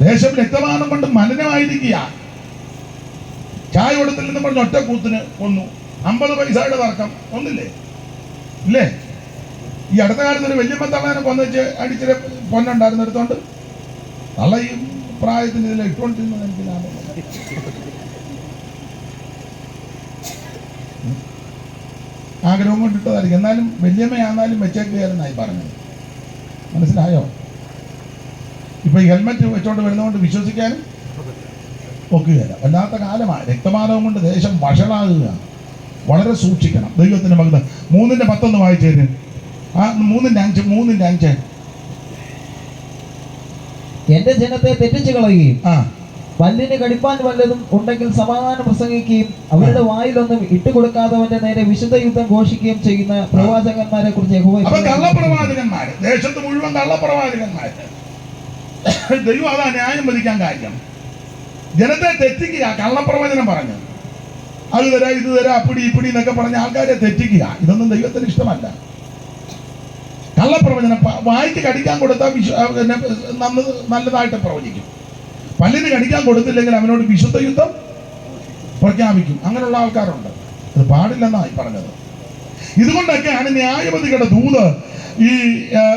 S1: ദേശം രക്തപാതം കൊണ്ട് മലിനമായിരിക്കുക. ചായ കൊടുത്തില്ലെന്ന് പറഞ്ഞ് ഒറ്റ കൂത്തിന് കൊന്നു. 50 പൈസയുടെ തർക്കം ഒന്നില്ലേ? ഇല്ലേ? ഈ അടുത്ത കാലത്ത് ഒരു വല്യമ്മ തള്ളാനെ കൊന്നുവെച്ച് അടിച്ചിട്ട് പൊന്നുണ്ടായിരുന്നെടുത്തോണ്ട് തള്ള ഈ പ്രായത്തിന് ഇതിൽ ഇട്ടുകൊണ്ടിരുന്നത് എനിക്ക് ലാഭം. ആഗ്രഹം കൊണ്ടിട്ടതായിരിക്കും. എന്നാലും വല്യമ്മയാന്നാലും വെച്ചേക്കുകയായിരുന്നായി പറഞ്ഞത്. മനസ്സിലായോ? ഇപ്പൊ ഈ ഹെൽമെറ്റ് വെച്ചോണ്ട് വരുന്നതുകൊണ്ട് വിശ്വസിക്കാനും ഒക്കുകയില്ല. വല്ലാത്ത കാലമാണ്. രക്തപാതകം കൊണ്ട് ദേശം വഷളാകുക. വളരെ സൂക്ഷിക്കണം. ദൈവത്തിന്റെ മകൻ 3:10 വായിച്ചേര്. 3:5.
S2: എന്റെ ജനത്തെ തെറ്റിച്ചു കളയുകയും പല്ലിന് കടിപ്പാൻ വല്ലതും ഉണ്ടെങ്കിൽ സമാധാനം പ്രസംഗിക്കുകയും അവരുടെ വായിലൊന്നും ഇട്ടുകൊടുക്കാത്തവന്റെ നേരെ വിശുദ്ധ യുദ്ധം ഘോഷിക്കുകയും ചെയ്യുന്ന പ്രവാചകന്മാരെ കുറിച്ച് യഹോവ.
S1: കള്ളപ്രവാചകന്മാര്, ദേശത്ത് മുഴുവൻ കള്ളപ്രവാചകന്മാര്. ദൈവം അതാ ന്യായം വിധിക്കാൻ കാര്യം. ജനത്തെ തെറ്റിക്കുക. കള്ളപ്രവചനം പറഞ്ഞു അത് തരാ ഇത് തരാ അപ്പിടി ഇപ്പിടി എന്നൊക്കെ പറഞ്ഞ ആൾക്കാരെ തെറ്റിക്കുക. ഇതൊന്നും ദൈവത്തിന് ഇഷ്ടമല്ല. കള്ളപ്രവചനം വായിക്ക് കടിക്കാൻ കൊടുത്താൽ നല്ലതായിട്ട് പ്രവചിക്കും. പല്ലിന് കടിക്കാൻ കൊടുത്തില്ലെങ്കിൽ അവനോട് വിശുദ്ധ യുദ്ധം പ്രഖ്യാപിക്കും. അങ്ങനെയുള്ള ആൾക്കാരുണ്ട്. അത് പാടില്ലെന്നായി പറഞ്ഞത്. ഇതുകൊണ്ടൊക്കെയാണ് ന്യായപതികളുടെ ദൂത് ഈ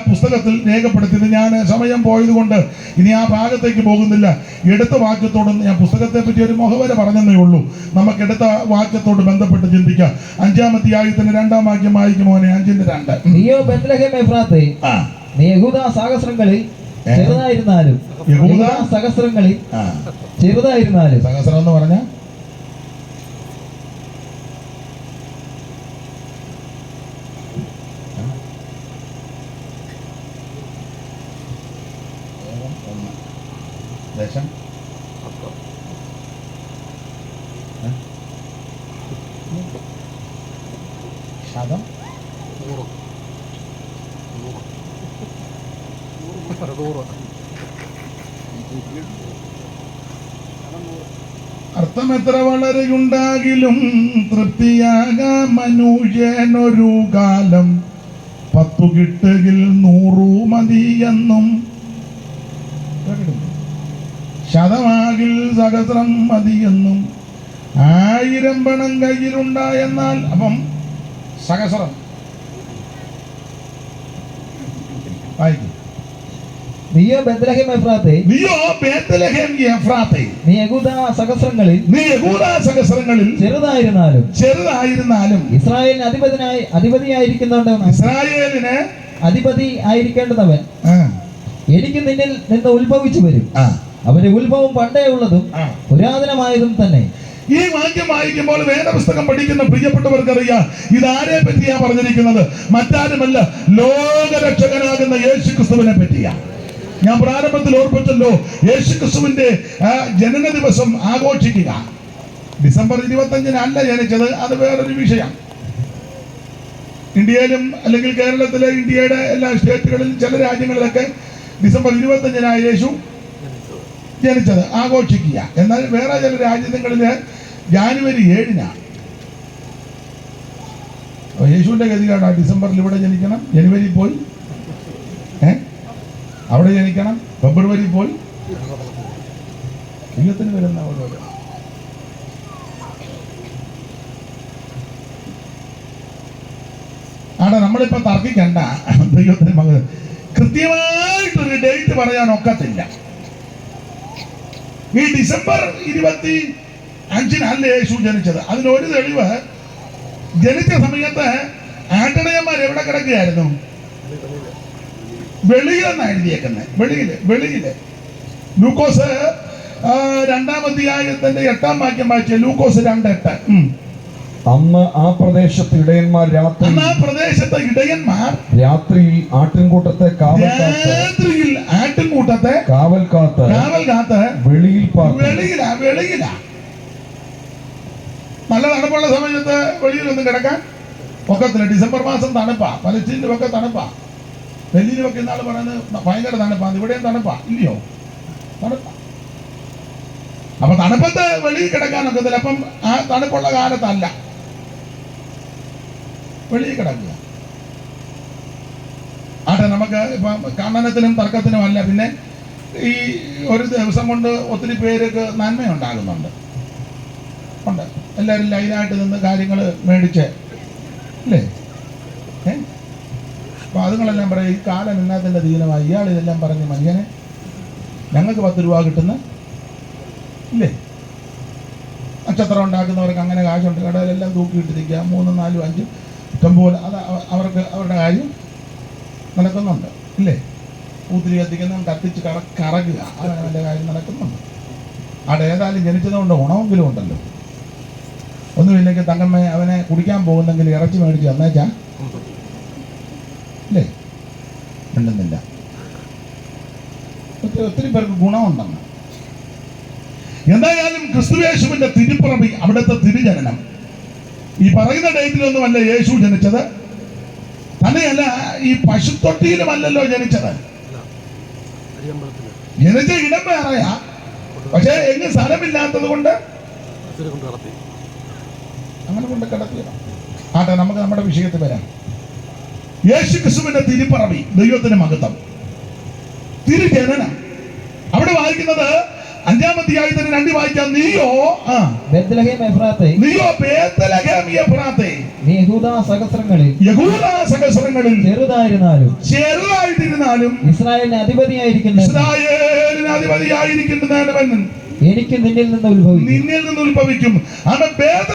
S1: പുസ്തകത്തിൽ രേഖപ്പെടുത്തിയത്. ഞാൻ സമയം പോയതുകൊണ്ട് ഇനി ആ ഭാഗത്തേക്ക് പോകുന്നില്ല. എടുത്ത വാക്യത്തോട് ഞാൻ പുസ്തകത്തെ പറ്റി ഒരു മുഖവര പറഞ്ഞതേ ഉള്ളൂ. നമുക്ക് എടുത്ത വാക്യത്തോട് ബന്ധപ്പെട്ട് ചിന്തിക്കാം. 5-ാം അധ്യായത്തിന്റെ 2-ാം വാക്യം വായിക്കും മോനെ. 5:2.
S2: നീയോ ബേത്ലഹേം എഫ്രാത്തേ, നീ യഹൂദ സഹസ്രങ്ങളിൽ ചെറുതായിരുന്നാലും, യഹൂദ സഹസ്രങ്ങളിൽ ചെറുതായിരുന്നാലും.
S1: സഹസ്രം എന്ന് പറഞ്ഞ ദേശം ശതം അർത്ഥം എത്ര വളരെയുണ്ടാകിലും തൃപ്തിയാകാ മനുഷ്യനൊരു കാലം, 10 കിട്ടുകിൽ 100 മതിയെന്നും, ശതമാകിൽ സഹസ്രം മതിയെന്നും, 1000 പണം കയ്യിലുണ്ടായെന്നാൽ. അപ്പം സഹസ്രം വായിക്കും.
S2: നീയോ ബേത്ലഹേം എഫ്രാത്തേ,
S1: നീയോ ബേത്ലഹേം എഫ്രാത്തേ,
S2: നീ യഹൂദ സഹസ്രങ്ങളിൽ
S1: ചെറുതായിരുന്നാലും
S2: ഇസ്രായേലിന് അധിപതിയായിരിക്കുന്നവൻ,
S1: ഇസ്രായേലിന്
S2: അധിപതി ആയിരിക്കേണ്ടവൻ എനിക്ക് നിന്നിൽ നിന്ന് ഉത്ഭവിച്ചു വരും. അവന്റെ ഉത്ഭവം പണ്ടേ ഉള്ളതും പുരാതനമായതും തന്നെ.
S1: ഈ വാക്യം വായിക്കുമ്പോൾ വേദപുസ്തകം പഠിക്കുന്ന പ്രിയപ്പെട്ടവർക്കറിയാം ഇതാരെ പറ്റിയാ പറഞ്ഞിരിക്കുന്നത്. മറ്റാരുമല്ല, ലോകരക്ഷകനാകുന്ന യേശുക്രിസ്തുവിനെ പറ്റിയാ. ഞാൻ പ്രാരംഭത്തിൽ ഓർപ്പിച്ചല്ലോ, യേശുക്രിസ്തുവിന്റെ ജനന ദിവസം ആഘോഷിക്കുക. ഡിസംബർ 25-ന് അല്ല ജനിച്ചത്, അത് വേറൊരു വിഷയം. ഇന്ത്യയിലും അല്ലെങ്കിൽ കേരളത്തിലെ ഇന്ത്യയുടെ എല്ലാ സ്റ്റേറ്റുകളിലും ചില രാജ്യങ്ങളിലൊക്കെ ഡിസംബർ 25-നാണ് യേശു ജനിച്ചത്, ആഘോഷിക്കുക. എന്നാൽ വേറെ ചില രാജ്യങ്ങളില് ജാനുവരി 7-നാണ്. യേശുവിന്റെ ഗതികേടാ. ഡിസംബറിൽ ഇവിടെ ജനിക്കണം, ജനുവരി പോയി അവിടെ ജനിക്കണം, ഫെബ്രുവരി പോയി ദൈവത്തിന് വരുന്ന ഓരോ. ആടെ നമ്മളിപ്പോ തർക്കിക്കണ്ട. ദൈവത്തിന് മകൻ കൃത്യമായിട്ടൊരു ഡേറ്റ് പറയാൻ ഒക്കത്തില്ല. ഈ ഡിസംബർ 25-നല്ല യേശു ജനിച്ചത്. അതിനൊരു തെളിവ്, ജനിച്ച സമയത്ത് ആട്ടിടയന്മാർ എവിടെ കിടക്കുകയായിരുന്നു? വെളിയിലെന്നാണ് എഴുതിയേക്കുന്നത്. വെളിയില്. ലൂക്കോസ് 2-ാം അധ്യായത്തിന്റെ 8-ാം വാക്യം വായിച്ച ലൂക്കോസ് 2:8.
S3: അന്ന് ആ പ്രദേശത്ത് ഇടയന്മാർ രാത്രിയിൽ ആട്ടിൻകൂട്ടത്തെ കാവൽക്കാത്ത് വെളിയിലാ.
S1: നല്ല തണുപ്പുള്ള സമയത്ത് വെളിയിലൊന്നും കിടക്കാൻ ഒക്കത്തില്ല. ഡിസംബർ മാസം തണുപ്പാ, പലസ്തീനിലുമൊക്കെ തണുപ്പാ. ഡൽഹിയിലുമൊക്കെ ഇന്നാൾ പറയുന്നത് ഭയങ്കര തണുപ്പാണ്. ഇവിടെയും തണുപ്പാ, ഇല്ലയോ? തണുപ്പാ. അപ്പൊ തണുപ്പത്ത് വെളിയിൽ കിടക്കാനൊക്കത്തില്ല. അപ്പം ആ തണുപ്പുള്ള കാലത്തല്ല വെളിയിൽ കിടക്കുക. ആട്ടെ, നമുക്ക് ഇപ്പം ഖണ്ഡനത്തിനും തർക്കത്തിനും അല്ല. പിന്നെ ഈ ഒരു ദിവസം കൊണ്ട് ഒത്തിരി പേർക്ക് നന്മയുണ്ടാകുന്നുണ്ട്. എല്ലാവരും ലൈനായിട്ട് നിന്ന് കാര്യങ്ങൾ മേടിച്ച് അല്ലേ? അപ്പൊ അതുങ്ങളെല്ലാം പറയും ഈ കാലം ഇന്നതിൻ്റെ ദീനമായി. ഇയാൾ ഇതെല്ലാം പറഞ്ഞ് മനുഷ്യനെ ഞങ്ങൾക്ക് 10 രൂപ കിട്ടുന്ന ഇല്ലേ? നക്ഷത്രം ഉണ്ടാക്കുന്നവർക്ക് അങ്ങനെ കാശുണ്ട്. കടയിലെല്ലാം തൂക്കിയിട്ടിരിക്കുക, 3, 4, 5 ഇഷ്ടംപോലെ. അത് അവർക്ക് അവരുടെ കാര്യം നടക്കുന്നുണ്ട് ഇല്ലേ? പൂത്തിരി കത്തിക്കുന്ന കത്തിച്ച് കറക്കുക, അവൻ്റെ കാര്യം നടക്കുന്നുണ്ട്. അവിടെ ഏതായാലും ജനിച്ചതുകൊണ്ട് ഗുണമെങ്കിലും ഉണ്ടല്ലോ. ഒന്നുമില്ലെങ്കിൽ തങ്കമ്മ അവനെ കുടിക്കാൻ പോകുന്നെങ്കിൽ ഇറച്ചി മേടിച്ച് തന്നേച്ചാ അല്ലേ? ഉണ്ടെന്നില്ല. ഒത്തിരി പേർക്ക് ഗുണമുണ്ടെന്ന്. എന്തായാലും ക്രിസ്തുയേശുവിന്റെ തിരുപ്പിറവി, അവിടുത്തെ തിരുജനനം ഈ പറയുന്ന ഡേറ്റിലൊന്നുമല്ല യേശു ജനിച്ചത്. തന്നെയല്ല, ഈ പശുത്തൊട്ടിയിലുമല്ലല്ലോ ജനിച്ചത്. ജനിച്ച ഇടം വേറെയാ, പക്ഷെ എങ്ങും സ്ഥലമില്ലാത്തത് കൊണ്ട് അങ്ങനെ കൊണ്ട് കിടത്തിയതാണ്. ആട്ടെ, നമുക്ക് നമ്മുടെ വിഷയത്തിൽ വരാം. യേശു ക്രിസ്തുവിന്റെ തിരുപ്പിറവി, ദൈവത്തിന് മഹത്വം, തിരുജനനം. അവിടെ വായിക്കുന്നത് 5-ാം അധ്യായത്തിന് 2 വായിക്കാം. നീയോ ബേത്ലഹേം എഫ്രാത്തേ,
S2: നീ യൂദാ സഹസ്രങ്ങളിൽ ചെറുതായിരുന്നാലും ഇസ്രായേലിന് അധിപതിയായിരിക്കുന്നവൻ
S1: അധിപതിയായിരിക്കുന്നവൻ
S2: എനിക്ക് നിന്നിൽ നിന്ന് ഉത്ഭവിക്കും.